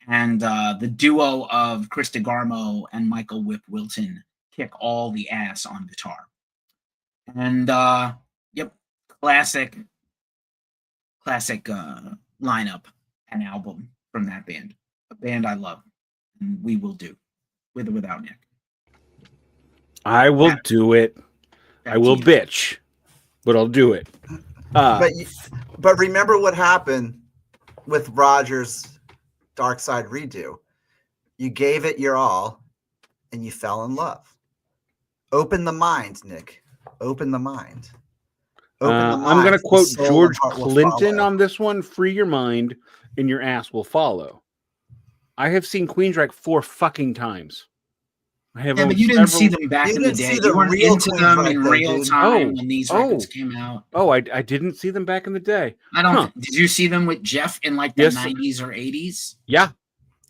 And the duo of Chris DeGarmo and Michael Whip Wilton kick all the ass on guitar. And, yep, classic lineup and album from that band. A band I love. And we will do, with or without Nick. I will do it. I will bitch, but I'll do it. But remember what happened with Roger's Dark Side redo. You gave it your all, and you fell in love. Open the mind, Nick. Open the mind. I'm going to quote George Clinton on this one. Free your mind, and your ass will follow. I have seen Queensryche 4 fucking times. But you didn't see them back in the day. You weren't into them in real time when these records came out. Oh, I didn't see them back in the day. I don't. Did you see them with Jeff in like the 90s or 80s? Yeah.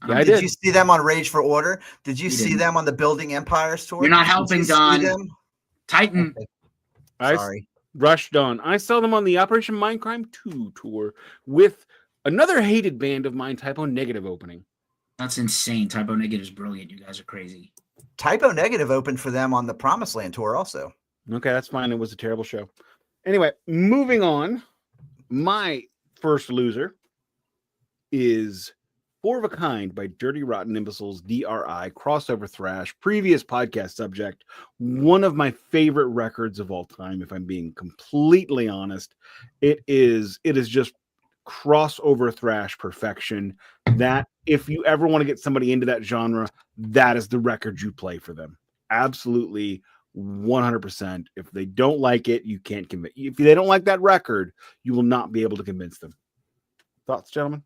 I did. Did you see them on Rage for Order? Did you see them on the Building Empires tour? You're not helping, Don. Titan. Okay. Sorry. Rushed on. I saw them on the Operation Mindcrime 2 tour with another hated band of mine, Typo Negative, opening. That's insane. Typo Negative is brilliant. You guys are crazy. Typo Negative opened for them on the Promised Land tour also. Okay, that's fine. It was a terrible show. Anyway, moving on. My first loser is Four of a Kind by Dirty Rotten Imbeciles, DRI, crossover thrash, previous podcast subject, one of my favorite records of all time, if I'm being completely honest. It is just crossover thrash perfection. That if you ever want to get somebody into that genre, that is the record you play for them. Absolutely 100%. If they don't like it, you can't convince. If they don't like that record, you will not be able to convince them. Thoughts, gentlemen?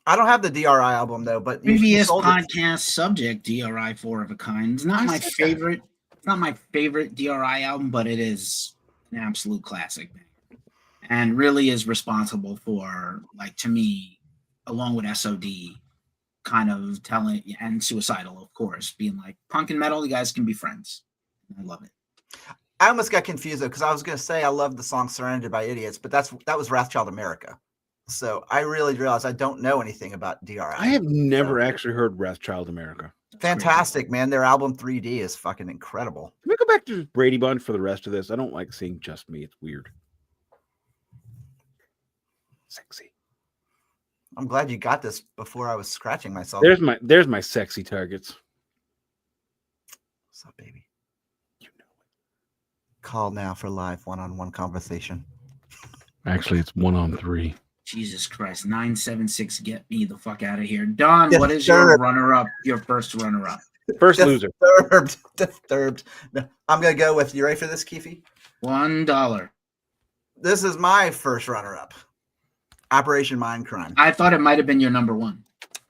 I don't have the DRI album though, but previous podcast subject, DRI Four of a Kind. It's not my favorite. It's not my favorite DRI album, but it is an absolute classic, and really is responsible for, like, to me, along with SOD, kind of telling, and Suicidal, of course, being like, punk and metal, you guys can be friends. I love it. I almost got confused though, because I was going to say I love the song "Surrounded by Idiots," but that was Wrathchild America. So I really realized I don't know anything about DRI. I have never actually heard Wrathchild America. Fantastic, man. Their album 3D is fucking incredible. Can we go back to Brady Bunch for the rest of this? I don't like seeing just me. It's weird. Sexy. I'm glad you got this before I was scratching myself. There's my sexy targets. What's up, baby? You know it. Call now for live one-on-one conversation. Actually, it's 1-on-3. Jesus Christ, 976, get me the fuck out of here. Don, what is your runner-up, your first runner-up? First loser. Disturbed. No, I'm going to go with, you ready for this, Keefy? $1. This is my first runner-up. Operation Mindcrime. I thought it might have been your number one.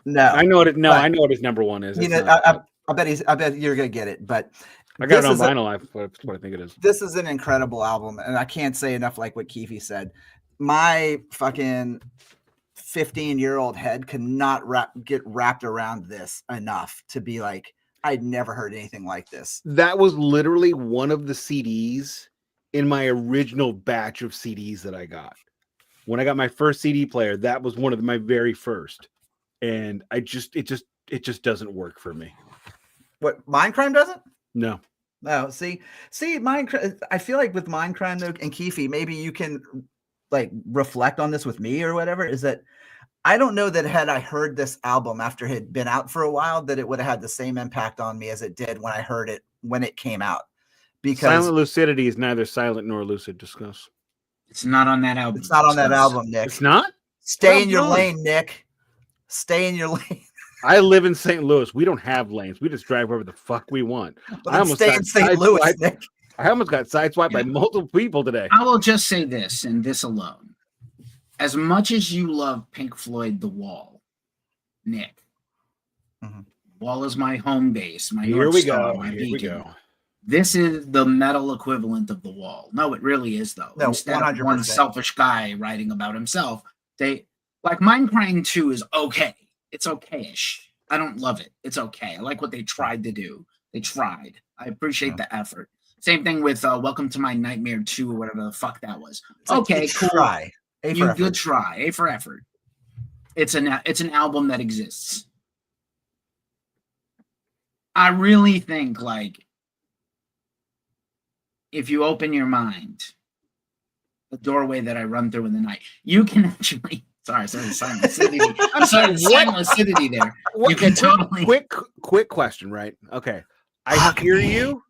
No. I know what his number one is. You know, I bet you're going to get it, but I got it on vinyl. That's what I think it is. This is an incredible album, and I can't say enough like what Keefy said. My fucking 15-year-old head could not get wrapped around this enough to be like, I'd never heard anything like this. That was literally one of the CDs in my original batch of CDs that I got. When I got my first CD player, that was one of my very first. And it just just doesn't work for me. What, Mindcrime doesn't? No. No, see, Mindcrime. I feel like with Mindcrime though, and Keefy, maybe you can like reflect on this with me or whatever. Is that I don't know that had I heard this album after it had been out for a while, that it would have had the same impact on me as it did when I heard it when it came out. Because Silent Lucidity is neither silent nor lucid. Discuss. It's not on that album. It's not on that album, Nick. It's not? Stay Well in your done. lane, Nick. Stay in your lane. I live in St. Louis. We don't have lanes. We just drive wherever the fuck we want. Well, stay in St. Louis, Nick. I almost got sideswiped by multiple people today. I will just say this, and this alone. As much as you love Pink Floyd, The Wall, Nick, Wall is my home base, my Here North we Star, go. my Here we beacon. go. This is the metal equivalent of The Wall. No, it really is, though. No, Instead of 100%. one selfish guy writing about himself, they like Mindcrime 2 is okay. It's okay-ish. I don't love it. It's okay. I like what they tried to do. They tried. I appreciate the effort. Same thing with Welcome to My Nightmare 2 or whatever the fuck that was. It's like Okay, a cool. try. A for effort. Good try. A for effort. It's an album that exists. I really think, like, if you open your mind, the doorway that I run through in the night, you can actually. Sorry, silent lucidity. I'm sorry, silent lucidity there. You can totally. Quick question, right? Okay, I hear you.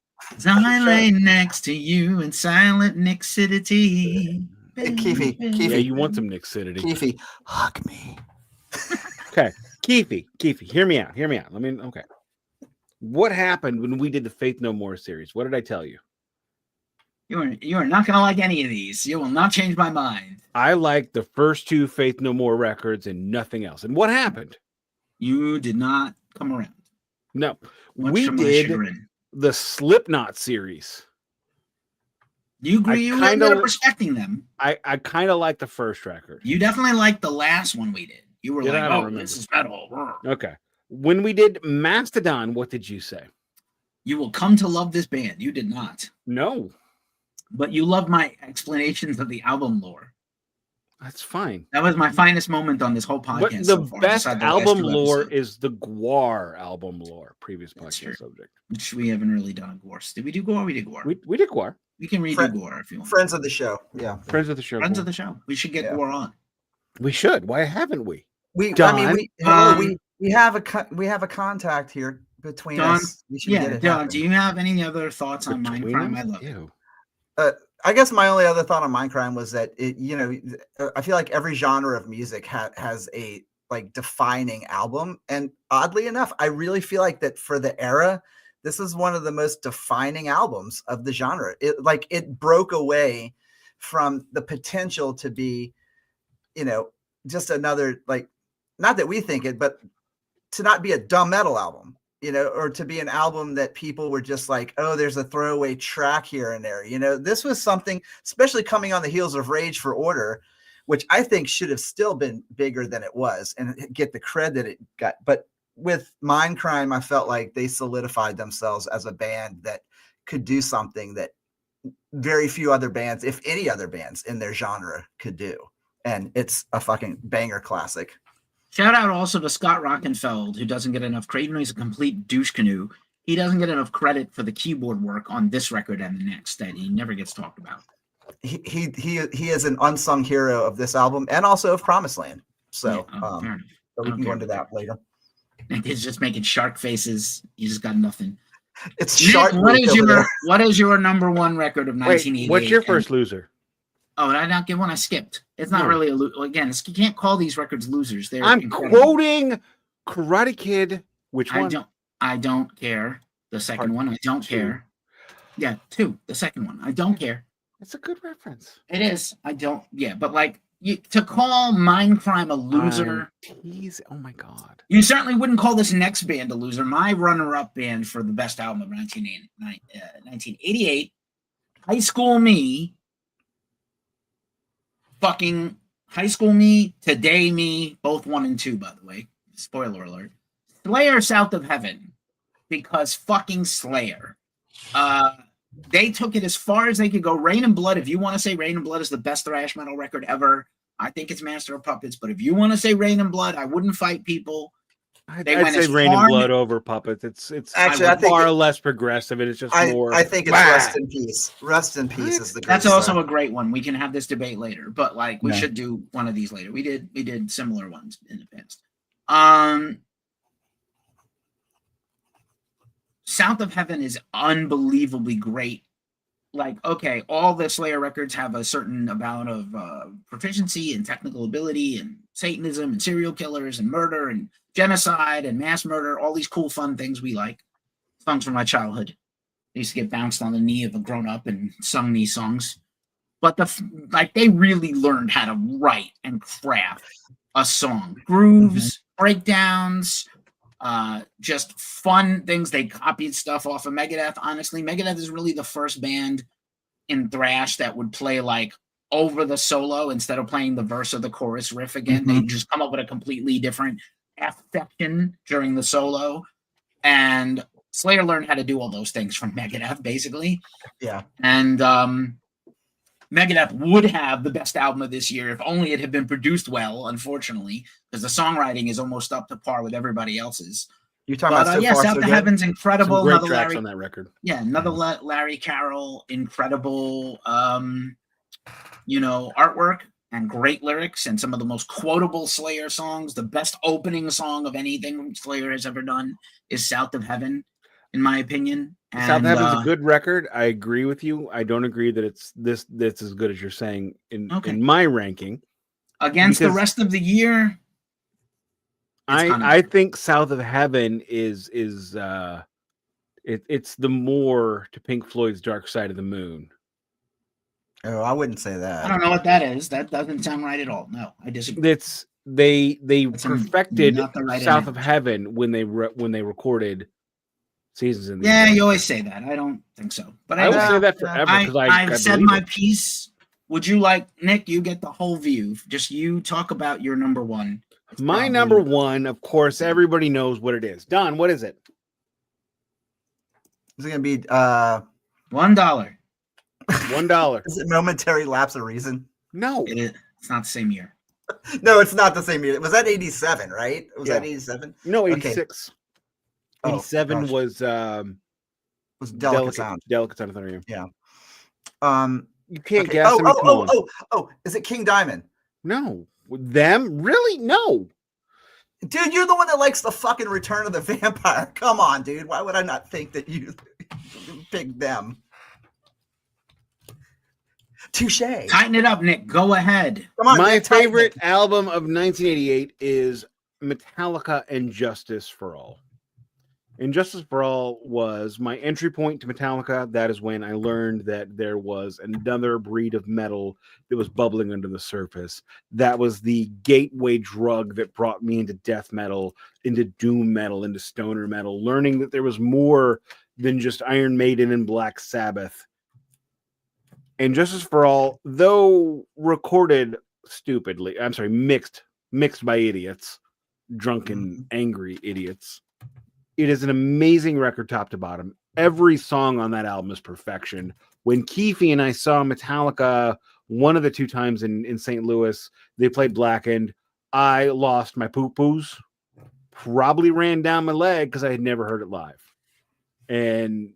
I lay next to you in silent Nixidity. Hey, Keefy. Yeah, you want some Nixidity. Keefy, hug me. Okay, Keefy, hear me out. Okay. What happened when we did the Faith No More series? What did I tell you? You are not going to like any of these. You will not change my mind. I liked the first two Faith No More records and nothing else. And what happened? You did not come around. No, Much we to my did chagrin. the Slipknot series. You agree? You ended up respecting them. I kind of like the first record. You definitely liked the last one we did. You were Did I? like, I don't "Oh, remember. this is metal." Okay. When we did Mastodon, what did you say? You will come to love this band. You did not. No. But you loved my explanations of the album lore. That's fine. That was my finest moment on this whole podcast. But the so far, best besides the last album two lore episodes, is the Gwar album lore, previous That's true. podcast subject. which we haven't really done a Gore. Did we do Gore? We did Gore. We did Gwar. We can redo Gore if you want. Friends of the show. Yeah. Friends of the show. Friends Gwar. of the show. We should get Yeah. Gore on. We should. Why haven't we? We Done. we have a contact here between Done. us. We should Yeah, get it Don, happen. do you have any other thoughts on Between Mindcrime? us? I love it. Ew. I guess my only other thought on Mindcrime was that I feel like every genre of music has a like defining album, and oddly enough, I really feel like that for the era, this is one of the most defining albums of the genre. It broke away from the potential to be, just another, like, not that we think it, but to not be a dumb metal album. Or to be an album that people were just like, oh, there's a throwaway track here and there. This was something, especially coming on the heels of Rage for Order, which I think should have still been bigger than it was and get the credit it got. But with Mindcrime, I felt like they solidified themselves as a band that could do something that very few other bands, if any other bands in their genre, could do. And it's a fucking banger classic. Shout out also to Scott Rockenfeld, who doesn't get enough credit. Even though he's a complete douche canoe, he doesn't get enough credit for the keyboard work on this record and the next that he never gets talked about. He is an unsung hero of this album and also of Promised Land. So, fair enough. but we can go into that later. He's just making shark faces. You just got nothing. It's Nick, sharp. what is your number one record of 1988? Wait, what's your first loser? Oh, did I not give one? I skipped. It's not really a again. You can't call these records losers. They're I'm incredible. quoting Karate Kid. Which one? I don't care. The second one. I don't care. Yeah, 2. The second one. I don't care. It's a good reference. It is. I don't. Yeah, but like to call Mindcrime a loser. Oh my god. You certainly wouldn't call this next band a loser. My runner-up band for the best album of 1988, High School Me. Fucking High School Me, Today Me, both 1 and 2, by the way. Spoiler alert. Slayer, South of Heaven, because fucking Slayer. They took it as far as they could go. Rain and Blood, if you want to say Rain and Blood is the best thrash metal record ever, I think it's Master of Puppets. But if you want to say Rain and Blood, I wouldn't fight people. I'd went say as Rain and hard- Blood over Puppets. It's Actually, I think far less progressive, and it's just more. I think it's Wah! Rest in Peace. Rest in Peace is the That's greatest also song. a great one. We can have this debate later, but like we Yeah. should do one of these later. We did similar ones in the past. South of Heaven is unbelievably great. Like, okay, all the Slayer records have a certain amount of proficiency and technical ability and Satanism and serial killers and murder and genocide and mass murder, all these cool, fun things we like. Songs from my childhood. I used to get bounced on the knee of a grown-up and sung these songs. But they really learned how to write and craft a song. Grooves, breakdowns, just fun things. They copied stuff off of Megadeth. Honestly, Megadeth is really the first band in thrash that would play like over the solo instead of playing the verse or the chorus riff again. They just come up with a completely different F section during the solo. And Slayer learned how to do all those things from Megadeth, basically. Yeah. And Megadeth would have the best album of this year if only it had been produced well, unfortunately, because the songwriting is almost up to par with everybody else's. You're talking about South so to good? Heaven's incredible. Some great Another tracks Larry, on that record. Yeah, another Larry Carroll, incredible, artwork and great lyrics and some of the most quotable Slayer songs. The best opening song of anything Slayer has ever done is South of Heaven, in my opinion. And, South of Heaven's a good record. I agree with you. I don't agree that it's this as good as you're saying in my ranking. Against the rest of the year, I think South of Heaven is it's the more to Pink Floyd's Dark Side of the Moon. Oh, I wouldn't say that. I don't know what that is. That doesn't sound right at all. No, I disagree. They perfected South of Heaven when they recorded Seasons in the Yeah, you always say that. I don't think so. But I will say that forever because I've said my piece. Would you like, Nick, you get the whole view. Just you talk about your number one. My number one, of course, everybody knows what it is. Don, what is it? Is it going to be $1? $1. Is it Momentary Lapse of Reason? No. It's not the same year. No, it's not the same year. Was that 87, right? Was that 87? No, 86. Okay. 87 was Delicate Sound. Delicate Sound of Thunder. Yeah. You can't guess. Oh, is it King Diamond? No. Them? Really? No. Dude, you're the one that likes the fucking Return of the Vampire. Come on, dude. Why would I not think that you picked them? Touche. Tighten it up, Nick. Go ahead. Come on, my favorite album of 1988 is Metallica and Justice for All. And Justice for All was my entry point to Metallica. That is when I learned that there was another breed of metal that was bubbling under the surface. That was the gateway drug that brought me into death metal, into doom metal, into stoner metal, learning that there was more than just Iron Maiden and Black Sabbath. And Justice for All, though recorded stupidly, mixed by idiots, drunken, angry idiots. It is an amazing record top to bottom. Every song on that album is perfection. When Keefy and I saw Metallica one of the two times in St. Louis, they played Blackened. I lost my poo-poos, probably ran down my leg because I had never heard it live. And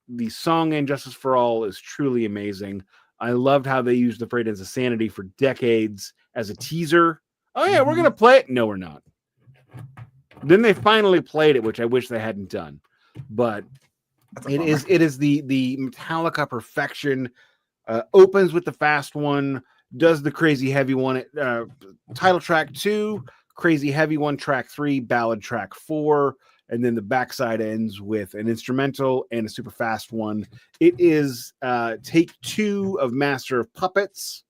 the song and Justice for All is truly amazing. I loved how they used the phrase Insanity for decades as a teaser. Oh yeah, we're going to play it. No, we're not. Then they finally played it, which I wish they hadn't done. But it is the Metallica perfection. Opens with the fast one, does the crazy heavy one, title track 2, crazy heavy one, track 3, ballad track 4, and then the backside ends with an instrumental and a super fast one. It is take 2 of Master of Puppets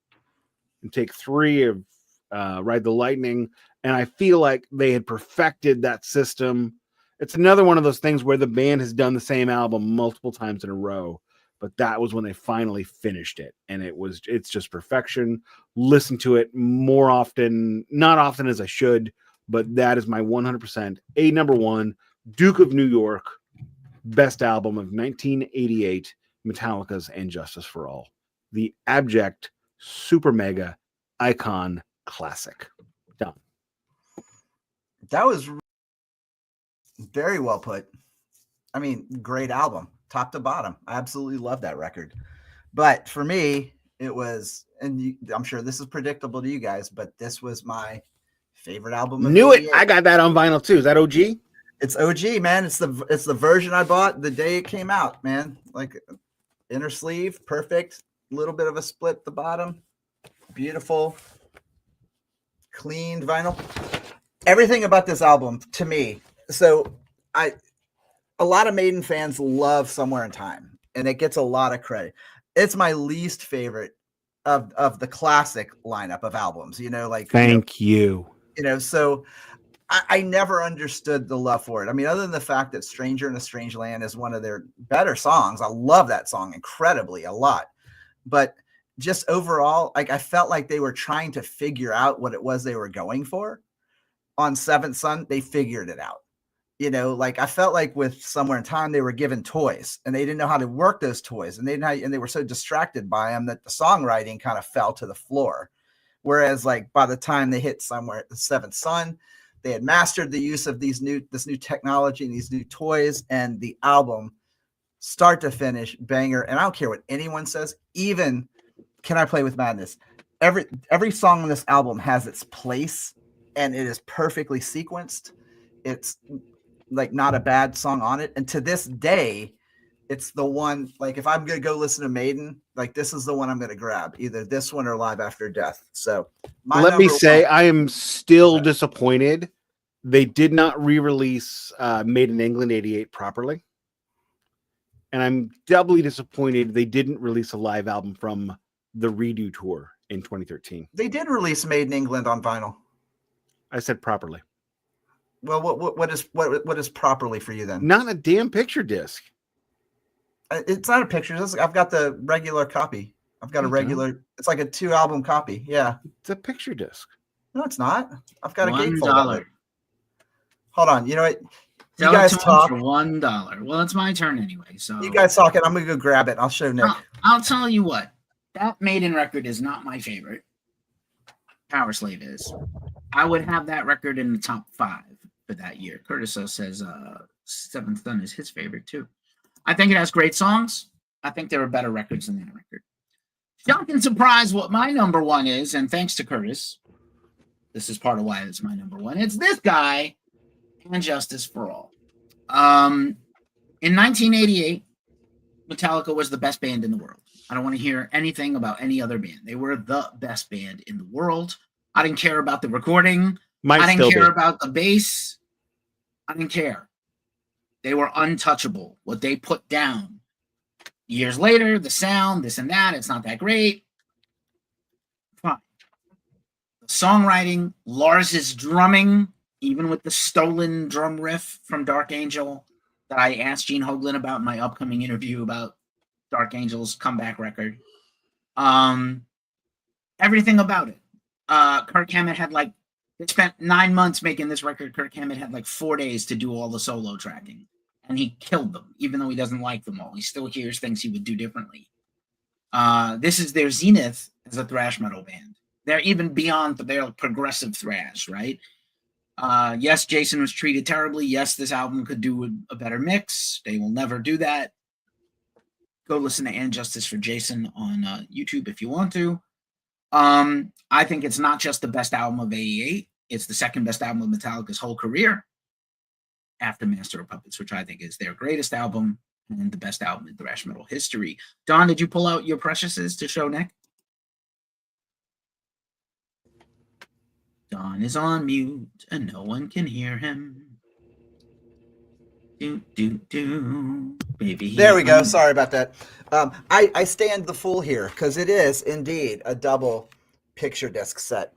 and take 3 of Ride the Lightning. And I feel like they had perfected that system. It's another one of those things where the band has done the same album multiple times in a row, but that was when they finally finished it. And it's just perfection. Listen to it more often, not often as I should, but that is my 100% number one, Duke of New York, best album of 1988, Metallica's And Justice for All. The abject, super mega icon classic. Done. That was Very well put. I mean, great album, top to bottom. I absolutely love that record. But for me, it was, and I'm sure this is predictable to you guys, but this was my favorite album of Knew it. 88. I got that on vinyl too. Is that OG? It's OG, man. It's the version I bought the day it came out, man. Like inner sleeve, perfect. Little bit of a split at the bottom. Beautiful, cleaned vinyl. Everything about this album to me. So a lot of Maiden fans love Somewhere in Time, and it gets a lot of credit. It's my least favorite of the classic lineup of albums. You know, like Thank you. You know, so I never understood the love for it. I mean, other than the fact that Stranger in a Strange Land is one of their better songs. I love that song incredibly a lot. But just overall, like I felt like they were trying to figure out what it was they were going for. On Seventh Son, they figured it out. You know, like I felt like with Somewhere in Time, they were given toys and they didn't know how to work those toys, and they were so distracted by them that the songwriting kind of fell to the floor. Whereas, like by the time they hit Somewhere the Seventh Son, they had mastered the use of this new technology and these new toys, and the album, start to finish, banger. And I don't care what anyone says. Even Can I Play with Madness? Every song on this album has its place, and it is perfectly sequenced. It's like not a bad song on it. And to this day, it's the one, like if I'm going to go listen to Maiden, like this is the one I'm going to grab, either this one or Live After Death. So let me say, I am still disappointed. They did not re-release Made in England 88 properly. And I'm doubly disappointed they didn't release a live album from the redo tour in 2013. They did release Made in England on vinyl. I said properly. Well, what is properly for you then? Not a damn picture disc. It's not a picture. I've got the regular copy. I've got a regular. It's like a 2-album copy. Yeah, it's a picture disc. No, it's not. I've got a gatefold. $1. Hold on. You know what? You guys talk for $1. Well, it's my turn anyway. So you guys talk it. I'm gonna go grab it. I'll show Nick. I'll tell you what. That Maiden record is not my favorite. Power Slave is. I would have that record in the top 5 for that year. Curtis says Seventh Son is his favorite too. I think it has great songs. I think there are better records than that record. Shock and surprise what my number 1 is, and thanks to Curtis, this is part of why it's my number 1. It's this guy, And Justice for All. In 1988, Metallica was the best band in the world. I don't want to hear anything about any other band. They were the best band in the world. I didn't care about the recording. I didn't care about the bass. I didn't care. They were untouchable. What they put down. Years later, the sound, this and that, it's not that great. Fine. The songwriting, Lars's drumming, even with the stolen drum riff from Dark Angel that I asked Gene Hoglan about in my upcoming interview about Dark Angel's comeback record. Everything about it. Kirk Hammett had they spent 9 months making this record. Kirk Hammett had 4 days to do all the solo tracking. And he killed them, even though he doesn't like them all. He still hears things he would do differently. This is their zenith as a thrash metal band. They're even beyond, but they're progressive thrash, right? Yes, Jason was treated terribly. Yes, this album could do a better mix. They will never do that. Go listen to And Justice for Jason on YouTube if you want to. I think it's not just the best album of 88. It's the second best album of Metallica's whole career after Master of Puppets, which I think is their greatest album and the best album in thrash metal history. Don, did you pull out your preciouses to show Nick? Don is on mute and no one can hear him. Baby. There we go. Sorry about that. I stand the fool here because it is indeed a double picture disc set.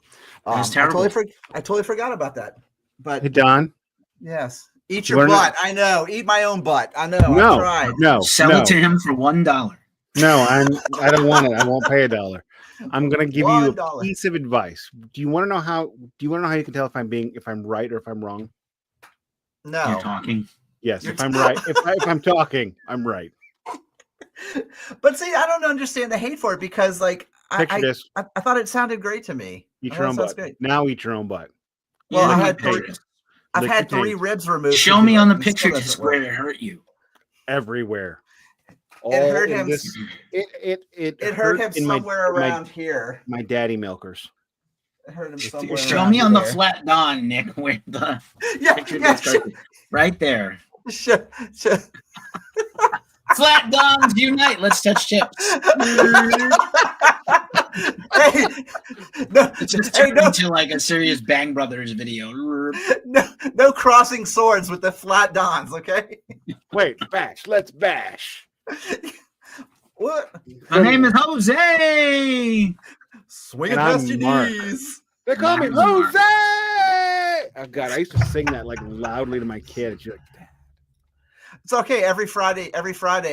That's terrible. I totally forgot about that. But hey, Don. Yes. Eat your butt. I know. Eat my own butt. I know. No, I tried. No. Sell it to him for $1. No, I don't want it. I won't pay $1. I'm gonna give you a piece of advice. Do you want to know how you can tell if I'm right or if I'm wrong? No. You're talking. Yes, if I'm right. If I'm talking, I'm right. But see, I don't understand the hate for it because I thought it sounded great to me. Eat your own butt. Now eat your own butt. Well, Yeah, I had I've Lick had your 3 taint. ribs removed. Show from me it, on the and it still picture just doesn't work. where it hurt you. Everywhere. It All hurt in him. this. It Hurt him in my somewhere around here. my daddy milkers. It hurt him somewhere. Show me on the there. flat Don, Nick, where the Yeah, picture yeah. just started. Right there. Flat Dons unite. Let's touch tips. Hey, no, It's just hey, turned no, into like a serious Bang Brothers video. no crossing swords with the flat dons, okay? Wait, bash. Let's bash. What? My name is Jose. Swing And it past I'm your Mark. knees. They call me I'm Mark. Jose. Oh God, I used to sing that like loudly to my kid. She's like, Dad. It's okay. Every Friday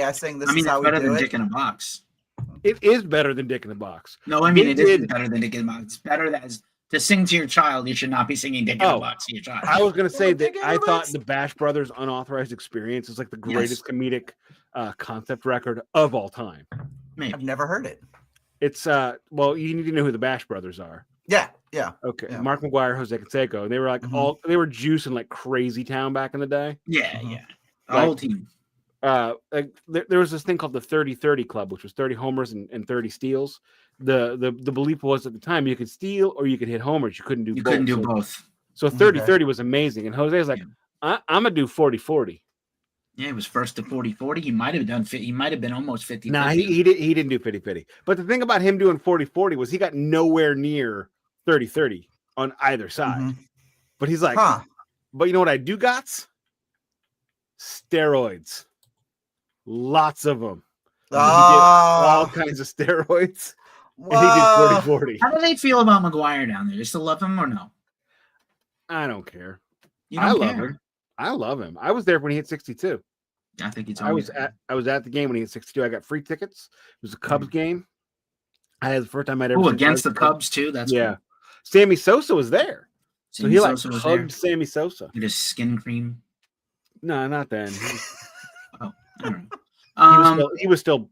I sing "This I mean, Is How it's We better Do than It." Dick in a Box. It is better than Dick in the Box. No, I mean, They it isn't did- better than Dick in a Box. It's better as to sing to your child. You should not be singing Dick in a Oh, Box to your child. I was gonna say that Dick in I the thought Box. the Bash Brothers Unauthorized Experience is like the Yes. greatest comedic concept record of all time. Maybe. I've never heard it. It's well, you need to know who the Bash Brothers are. Yeah. Okay, Yeah. Mark McGuire, Jose Canseco, and they were like Mhm. they were juicing like Crazy Town back in the day. Yeah, Mhm. yeah. The Like- whole team. Like there was this thing called the 30-30 Club, which was 30 homers and 30 steals. The belief was at the time you could steal or you could hit homers. You couldn't do You both. couldn't do So- both. So 30-30 was amazing. And Jose was like, Yeah. I'm gonna do 40-40. Yeah, he was first to 40-40. He might have done. He might have been almost 50. Nah, he didn't do 50-50. But the thing about him doing 40-40 was he got nowhere near 30-30 on either side. Mhm. But he's like, Huh. but you know what I do got? Steroids. Lots of them. All Oh, kinds of steroids. And he whoa. did 40-40. How do they feel about McGuire down there? They still love him or no? I don't care. You I don't love care? him. I love him. I was there when he hit 62. I think it's. I was at the game when he hit 62. I got free tickets. It was a Cubs game. I had the first time I'd ever Oh, seen against the Cubs. Cubs too. That's Yeah. cool. Sammy Sosa was there. So Sammy he like Sosa was there. hugged Sammy Sosa. Get his skin cream. No, not then. All right. He was still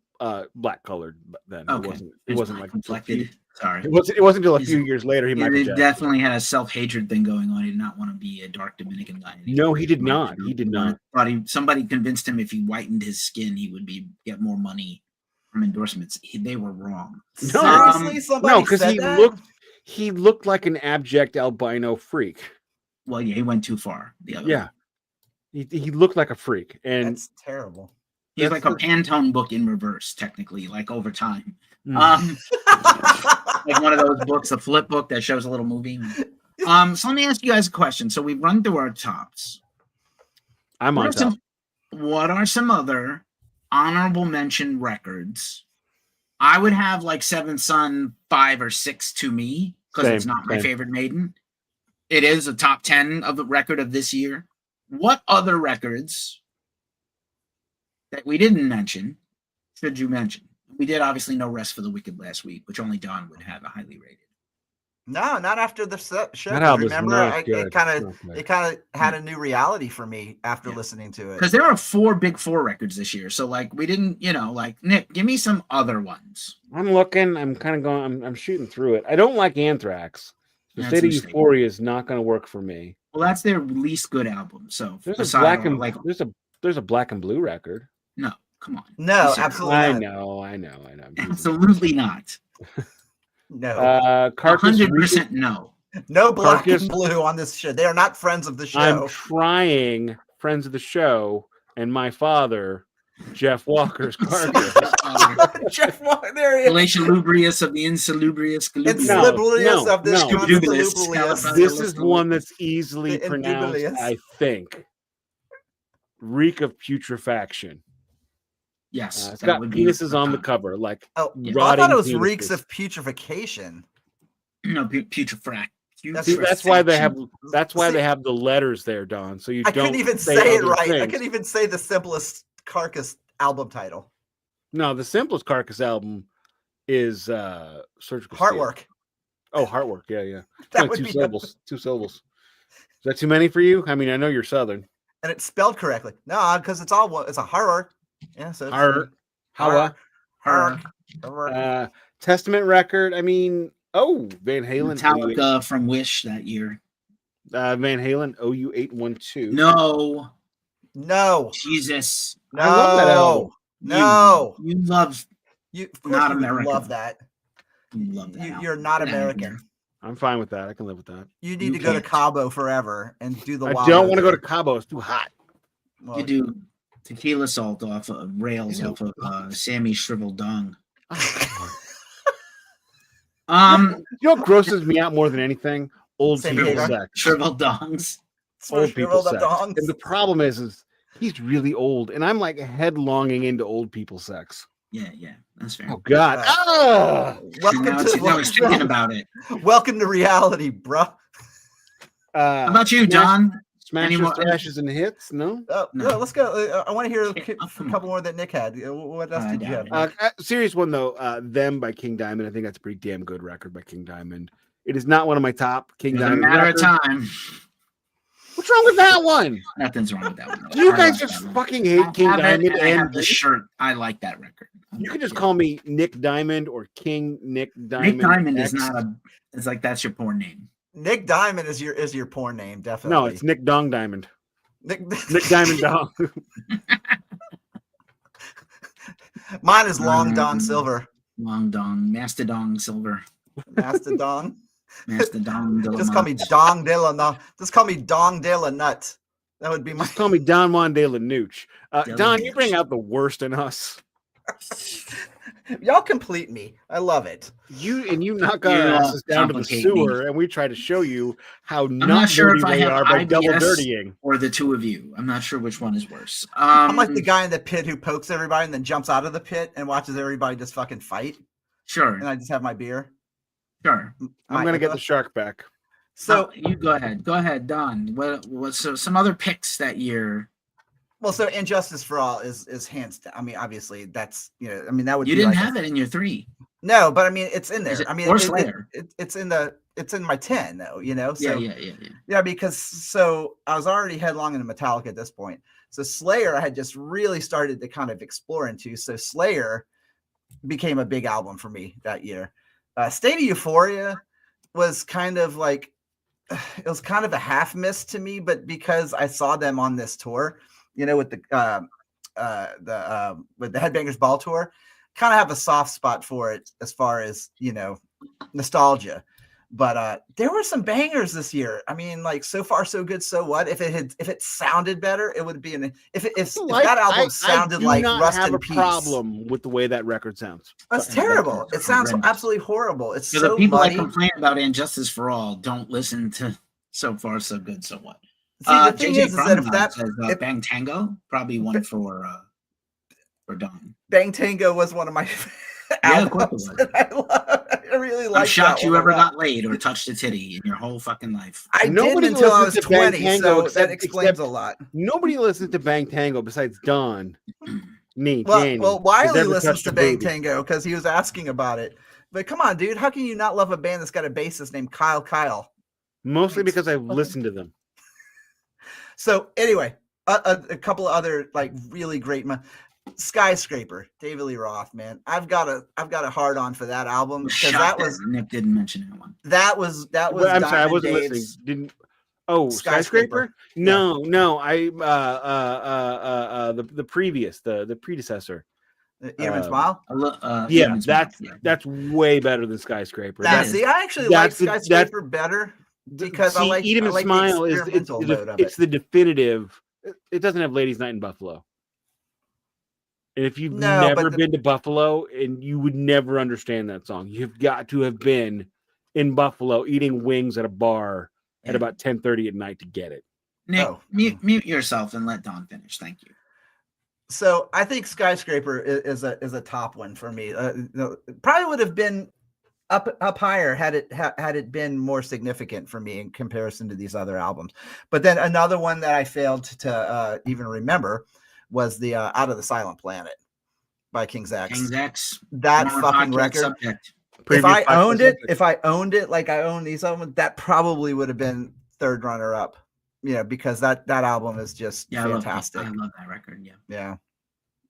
black colored then. Okay. It wasn't like reflected. Sorry. It wasn't until a He's- few years later he Yeah, Michael they Jackson. definitely had a self-hatred thing going on. He did not want to be a dark Dominican guy. No, he did not. He did not. Somebody convinced him if he whitened his skin, he would get more money from endorsements. They were wrong. Seriously, somebody No, because said he that? looked like an abject albino freak. Well, yeah, he went too far. The other Yeah. way. He looked like a freak. And That's terrible. He's That's like a Pantone book in reverse, technically, like over time. Mm. Like one of those books, a flip book that shows a little movie. So let me ask you guys a question. So we've run through our tops. I'm on top. What are some other honorable mention records? I would have like Seventh Son 5 or 6 to me because it's not my favorite Maiden. It is a top 10 of the record of this year. What other records that we didn't mention should you mention? We did obviously No Rest for the Wicked last week, which only Don would have a highly rated. No, not after the show. That album's Remember, not good. it kind Not of good. had a new reality for me after Yeah. listening to it. Because there are 4 Big 4 records this year. So like we didn't, like Nick, give me some other ones. I'm looking. I'm kind of going. I'm shooting through it. I don't like Anthrax. The That's State of understandable. Euphoria is not going to work for me. Well, that's their least good album. So There's a aside black from, and like there's a black and blue record. no, come on. No, Listen, absolutely I not. know. I'm teasing. Absolutely not. No, Carcass 100% no. no black Carcass- and blue on this show. They are not friends of the show. I'm trying friends of the show and my father, Jeff Walker's Carcass. Jeff Walker, there he is. Glacial lubrious of the insalubrious. It's No, salubrious no, of this no. Indubious. consalubrious. This is one that's easily The pronounced, Indubious. I think. Reek of Putrefaction. Yes. It's that got would be penises on the top. cover, like Oh, Yeah. I thought it was rotting reeks penises. of putrefaction. No, putrefact. See, that's why they have. Putrefaction. That's why See- they have the letters there, Don. So you I don't. couldn't even say it other right. I things. couldn't even say the simplest Carcass album title. No, the simplest Carcass album is Surgical Steel. Heartwork. Oh, Heartwork. Yeah, yeah. That Only would two be syllables. 2 syllables. Is that too many for you? I mean, I know you're Southern. and it's spelled correctly. No, because it's all one. It's a heartwork. Yeah, so it's Heart. How? heartwork. Testament record. I mean, Van Halen. Metallica from Wish that year. Van Halen, OU812. No. Jesus. No. I love that album. No. You love Of course Not you would American. love that. you love that. You're album. not Get outta American. here. I'm fine with that. I can live with that. You need You to go to can't. Cabo forever and do the I wild. don't want to go to Cabo. It's too hot. Well, You do tequila salt off of rails Ew. off of Sammy Shriveled Dung. You know what grosses me out more than anything? Old Sammy people Hagar? sex. Shriveled Dongs. Old people sex. Dongs. And the problem is he's really old, and I'm like headlonging into old people sex. Yeah, that's fair. Oh God! Welcome now, to now he's thinking about it. Welcome to reality, bruh. How about you, Don? Smashes, more- smashes, and hits? No. No, let's go. I want to hear Okay, a come couple more that Nick had. What else I did you have? doubt Nick? Serious one though. Them by King Diamond. I think that's a pretty damn good record by King Diamond. It is not one of my top King It's a Diamond matter records. of time. What's wrong with that one? Nothing's wrong with that one. Do you I guys like just that one. fucking hate King I have it, Diamond and I have and the shirt? I like that record. you can just call me Nick Diamond or King Nick Diamond. Nick Diamond X. is not a. It's like that's your porn name. Nick Diamond is your porn name, definitely. No, it's Nick Dong Diamond. Nick Diamond Dong. Mine is Long Don Silver. Long Dong, Mastodon Silver, Mastodon. Mastodon. Just call me Dong de la Nut. Just call me Dong de la Nut. That would be my. Just call me Don Juan de la Nooch. De la Don, you Nooch. bring out the worst in us. Y'all complete me. I love it. You knock our You asses down to the complicate sewer, and we try to show you how not sure dirty if I they have are by double IBS dirtying. or the two of you. I'm not sure which one is worse. I'm like the guy in the pit who pokes everybody and then jumps out of the pit and watches everybody just fucking fight. Sure, And I just have my beer. sure. I'm gonna get the shark back. So you go ahead, Don. What's some other picks that year? well, so Injustice for All is hands down. I mean, obviously that's that would You be didn't like have it in your 3. No, but I mean it's in there. Is it- I mean or Slayer? it's in my 10 though, So Yeah. because so I was already headlong into Metallica at this point. So Slayer I had just really started to kind of explore into. So Slayer became a big album for me that year. State of Euphoria was kind of like it was kind of a half miss to me, but because I saw them on this tour, with the Headbangers Ball tour, kind of have a soft spot for it as far as nostalgia. But there were some bangers this year. I mean, like So Far So Good, So What? If it sounded better, it would be if that album sounded like Rust have in a Peace. problem with the way that record sounds. That's terrible. It sounds absolutely horrible. It's So so the people muddy. that complain about Injustice for All don't listen to So Far So Good, So What? See, the thing is that if that says, Bang Tango, probably one for Don. Bang Tango was one of my Yeah, of course it albums was. that I love. I really like. I'm shocked that you one ever a lot. got laid or touched a titty in your whole fucking life. I Nobody didn't until I was listens to Bang 20, Tango so except- that explains except- a lot. Nobody listens to Bang Tango besides Don. Danny, Well, Wiley never listens touched to a Bang booty. Tango because he was asking about it. But come on, dude, how can you not love a band that's got a bassist named Kyle? Mostly because I've listened to them. So anyway, a couple of other like really great Skyscraper, David Lee Roth, man. I've got a hard on for that album because that was Nick didn't mention that one. that was Well, I'm sorry, I Diamond wasn't Dave's- listening. Didn't. Oh, Skyscraper? Skyscraper? No. I the previous, the predecessor. Eat 'em and Smile. Yeah, that's way better than Skyscraper. Nah, is- see, I actually like that's the- Skyscraper better because I like Eat 'em I and like Smile the is experimental mode of it's it. the definitive. It doesn't have Ladies' Night in Buffalo. And if you've No, never but been to Buffalo, and you would never understand that song, you've got to have been in Buffalo eating wings at a bar at about 10:30 at night to get it. Nick, Oh. mute yourself and let Don finish. Thank you. So I think Skyscraper is a top one for me. Probably would have been up higher had it been more significant for me in comparison to these other albums. But then another one that I failed to even remember was the Out of the Silent Planet by King's X. King's X. That former fucking podcast record. Subject. If I Previous owned it, podcast like I own these albums, that probably would have been third runner up. Because that album is just fantastic. I love that record. Yeah.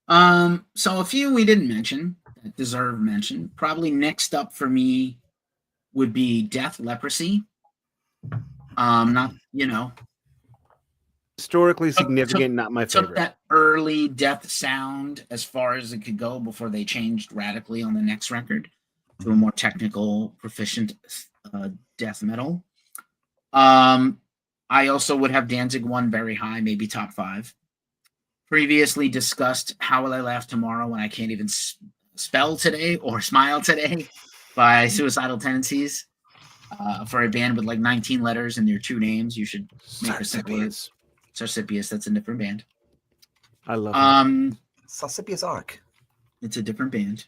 Yeah. So a few we didn't mention that deserve mention. Probably next up for me would be Death Leprosy. Not, Historically significant, not my took favorite. that early death sound as far as it could go before they changed radically on the next record to a more technical, proficient death metal. I also would have Danzig 1 very high, maybe top 5. Previously discussed How Will I Laugh Tomorrow When I Can't Even Spell Today or Smile Today by Suicidal Tendencies. For a band with like 19 letters in their 2 names, you should make Sarsipius. Sarsipius, that's a different band. I love it. Sarsipius Arc. It's a different band.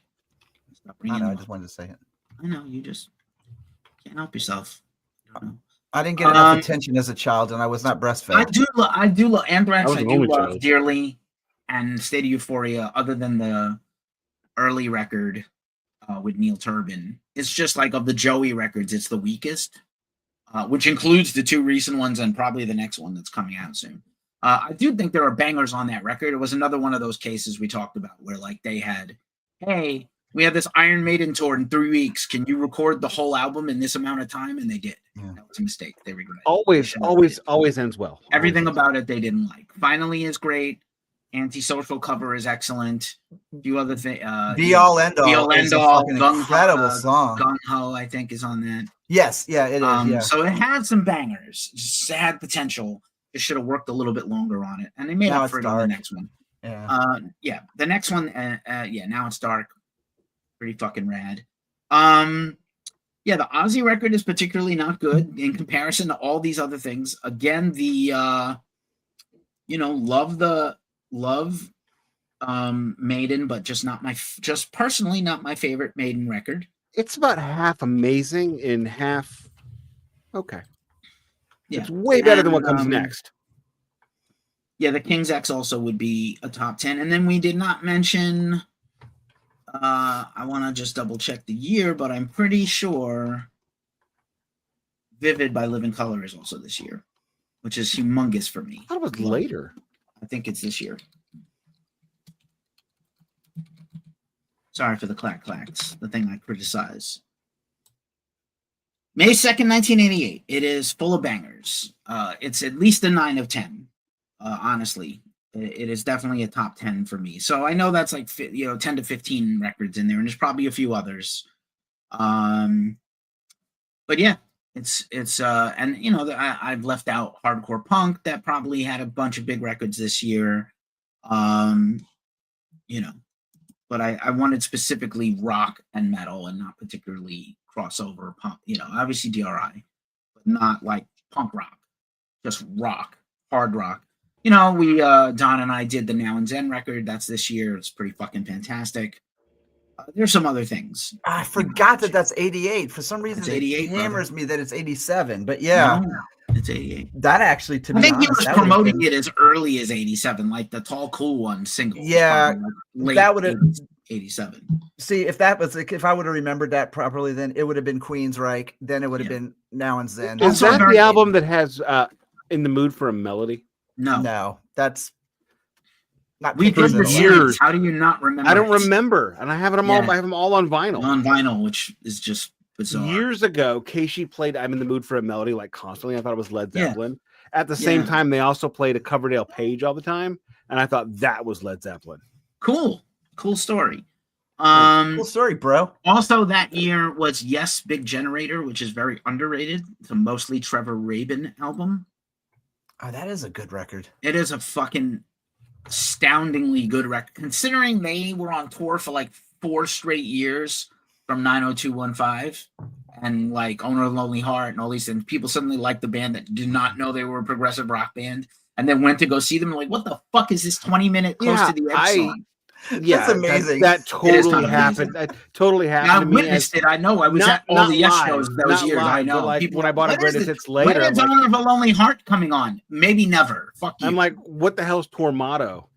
I know, I just wanted to say it. I know, you just can't help yourself. I didn't get enough attention as a child, and I was not breastfed. I do love Anthrax. I do love child. dearly, and State of Euphoria. Other than the early record with Neil Turbin, it's just like of the Joey records, it's the weakest, which includes the 2 recent ones and probably the next one that's coming out soon. I do think there are bangers on that record. It was another one of those cases we talked about where like they had, hey, we have this Iron Maiden tour in 3 weeks. Can you record the whole album in this amount of time? And they did. Yeah. That was a mistake. They regret it. Always ends well. Everything about it they didn't like. Finally is great. Antisocial cover is excellent. A few other things. Be All End All. Be All End All. Incredible song. Gung Ho, I think, is on that. Yes, yeah, it is. Yeah. So it had some bangers. Just had potential. It should have worked a little bit longer on it. And they made up for it on the next one. Yeah. The next one, Now It's Dark. Pretty fucking rad. The Ozzy record is particularly not good in comparison to all these other things. Again, the love Maiden, but just personally not my favorite Maiden record. It's about half amazing and half okay. Yeah. It's way better than what comes next. Yeah, the King's X also would be a top 10. And then we did not mention I want to just double check the year, but I'm pretty sure Vivid by Living Color is also this year, which is humongous for me. I thought it was later. I think it's this year. Sorry for the clacks, the thing I criticize. May 2nd, 1988. It is full of bangers. It's at least a 9 of 10, honestly. It is definitely a top 10 for me. So I know that's like 10 to 15 records in there, and there's probably a few others. But yeah, it's and I've left out hardcore punk that probably had a bunch of big records this year. But I wanted specifically rock and metal and not particularly crossover punk. Obviously DRI, but not like punk rock, just rock, hard rock. Don and I did the Now and Zen record. That's this year. It's pretty fucking fantastic. There's some other things. I forgot that's 88. For some reason, it hammers me that it's 87. But yeah, no, it's 88. That actually, to me, I think he was promoting it as early as 87, like the Tall Cool One single. Yeah, like that would have 87. See, if I would have remembered that properly, then it would have been Queensryche. Then it would have been Now and Zen. Is that the album that has In the Mood for a Melody? No, that's not. We did the series. How do you not remember? I don't remember, and I have them all. I have them all on vinyl. On vinyl, which is just bizarre. Years ago, Keefy played "I'm in the Mood for a Melody" like constantly. I thought it was Led Zeppelin. Yeah. At the same time, they also played a Coverdale Page all the time, and I thought that was Led Zeppelin. Cool story. Cool story, bro. Also, that year was Yes, Big Generator, which is very underrated. It's a mostly Trevor Rabin album. Oh, that is a good record. It is a fucking astoundingly good record, considering they were on tour for like 4 straight years from 90215 and like Owner of the Lonely Heart and all these things. People suddenly liked the band that did not know they were a progressive rock band and then went to go see them. Like, what the fuck is this 20-minute close to the edge song? Yeah, that's amazing. That totally happened. That totally happened. I witnessed it. I know. I was at all the Yes shows those years. I know. Like people, when I bought a Greatest Hits later. When is Owner of a Lonely Heart coming on? Maybe never. Fuck you. I'm like, what the hell's Tormato?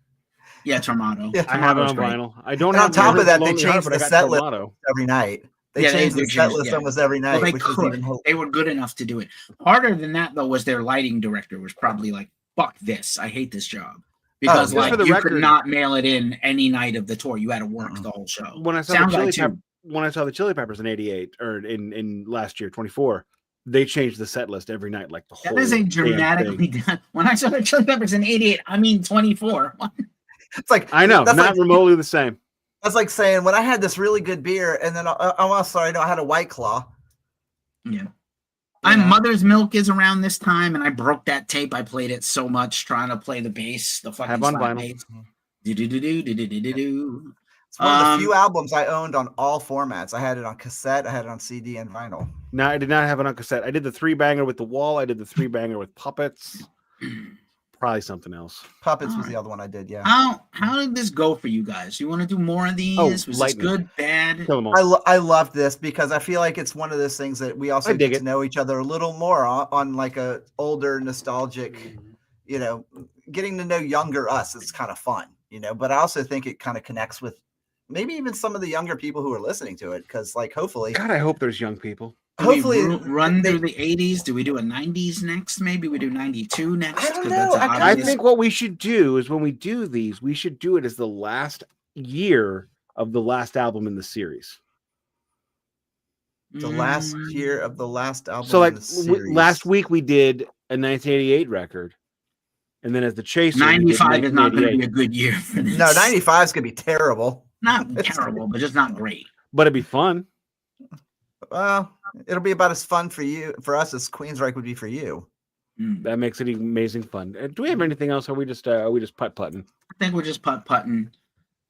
Yeah, Tormato. Yeah, I have it on vinyl. I don't. And have on top of that, they changed the set list Tormato every night. They changed the set list almost every night. Well, they were good enough to do it. Harder than that, though, was their lighting director was probably like, "Fuck this! I hate this job." Because you could not mail it in any night of the tour. You had to work the whole show. When I saw the Chili Peppers in '88 or in last year, 24, they change the set list every night, like the whole. That is a damn dramatically thing. done. When I saw the Chili Peppers in '88, I mean 24. It's like I know, that's not like, remotely the same. that's like saying when I had this really good beer, and then I'm sorry, no, I had a White Claw. Yeah. You know? Mother's Milk is around this time, and I broke that tape. I played it so much trying to play the bass, the fucking Have on slap vinyl. bass. Do-do-do-do-do-do-do-do. It's one of the few albums I owned on all formats. I had it on cassette, I had it on CD and vinyl. No, I did not have it on cassette. I did the 3-banger with The Wall. I did the 3-banger with Puppets. Probably something else. Puppets All was right. the other one I did. Yeah. How did this go for you guys? You want to do more of these? Was this lightning. good, bad? Kill them all. I love this because I feel like it's one of those things that we also dig get it. to know each other a little more on like a older nostalgic, you know, getting to know younger us is kind of fun, you know, but I also think it kind of connects with maybe even some of the younger people who are listening to it. Because like, hopefully, God, I hope there's young people. Do we run through the 80s? Do we do a 90s next? Maybe we do 92 next? I don't 'Cause know. that's an I I obvious- think what we should do is when we do these, we should do it as the last year of the last album in the series. the last year of the last album. So, like in the series. last week, we did a 1988 record, and then as the chaser, we did 95 is not going to 1988. be a good year for this. No, 95 is gonna be terrible. Not terrible, but just not great. But it'd be fun. Well, it'll be about as fun for us as Queensryche would be for you. That makes it amazing fun. Do we have anything else? Or are we just putt-putting? I think we're just putt-putting.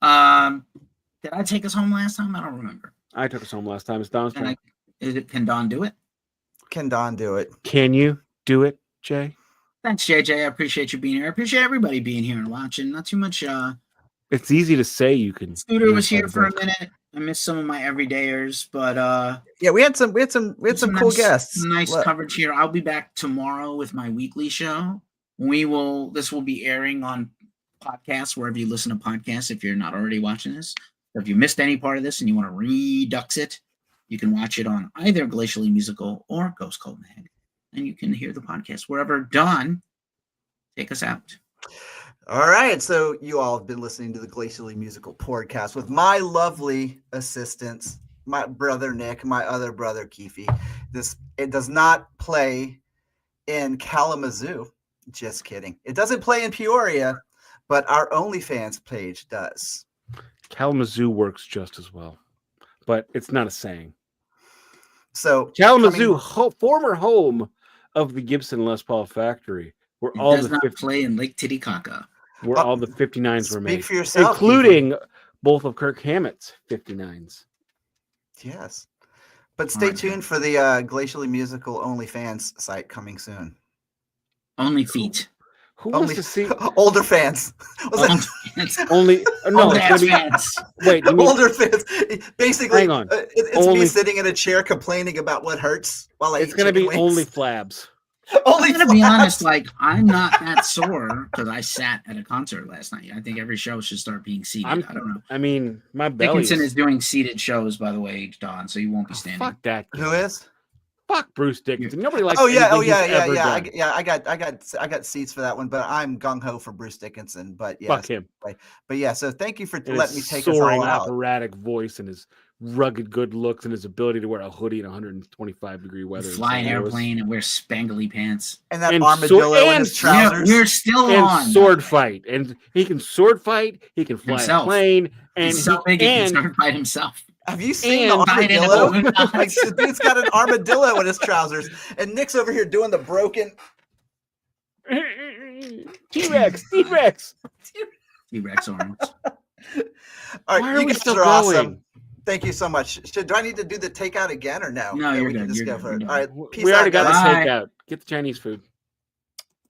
Did I take us home last time? I don't remember. I took us home last time. It's Don's turn. Can Don do it? Can Don do it? Can you do it, Jay? Thanks, JJ. I appreciate you being here. I appreciate everybody being here and watching. Not too much. It's easy to say you can. Scooter was here for a minute. I missed some of my everydayers, but yeah, we had some cool guests. Some nice coverage here. I'll be back tomorrow with my weekly show. This will be airing on podcasts wherever you listen to podcasts. If you're not already watching this, or if you missed any part of this and you want to redux it, you can watch it on either Glacially Musical or Ghost Cold Mag, and you can hear the podcast wherever. Don, take us out. All right, so you all have been listening to the Glacially Musical podcast with my lovely assistants, my brother Nick, my other brother Keefy. It does not play in Kalamazoo. Just kidding. It doesn't play in Peoria, but our OnlyFans page does. Kalamazoo works just as well, but it's not a saying. So Kalamazoo, former home of the Gibson Les Paul factory, where It all does the not play in Lake Titicaca. where all the 59s were made. Speak for yourself, including both of Kirk Hammett's 59s. Yes. But stay tuned for the Glacially Musical OnlyFans site coming soon. Only feet. Who wants to see older fans? Only no, older it's gonna be, fans. Wait, you mean, Older fans. Basically, hang on. It's me sitting in a chair complaining about what hurts while I it's eat gonna be chicken only wings. flabs. Only I'm gonna be flaps. honest, like I'm not that sore because I sat at a concert last night. I think every show should start being seated. I don't know. I mean, my belly Dickinson is doing seated shows, by the way, Don, so you won't be standing. Fuck that. Who is? Fuck Bruce Dickinson. Nobody likes. Oh yeah, anything he's ever done. I got seats for that one, but I'm gung ho for Bruce Dickinson. But yeah, Fuck him. But yeah, so thank you for And letting me his take us soaring all out. operatic voice and his rugged good looks and his ability to wear a hoodie in 125-degree weather. Fly an airplane and wear spangly pants. And that And armadillo in his Yeah, trousers. we're still and on sword fight, and he can sword fight. He can fly Himself. a plane, and He's so big he can start by himself. Have you seen And the fight in a armadillo? balloon. Like, the dude's got an armadillo in his trousers, and Nick's over here doing the broken. T-Rex. T-Rex arms. All right, Why are you we guys still are awesome. going? Thank you so much. Do I need to do the takeout again or no? No, Yeah, you're we can good. just You're go good. for it. You're All right, good. peace We already out, got guys. the Bye. takeout. Get the Chinese food.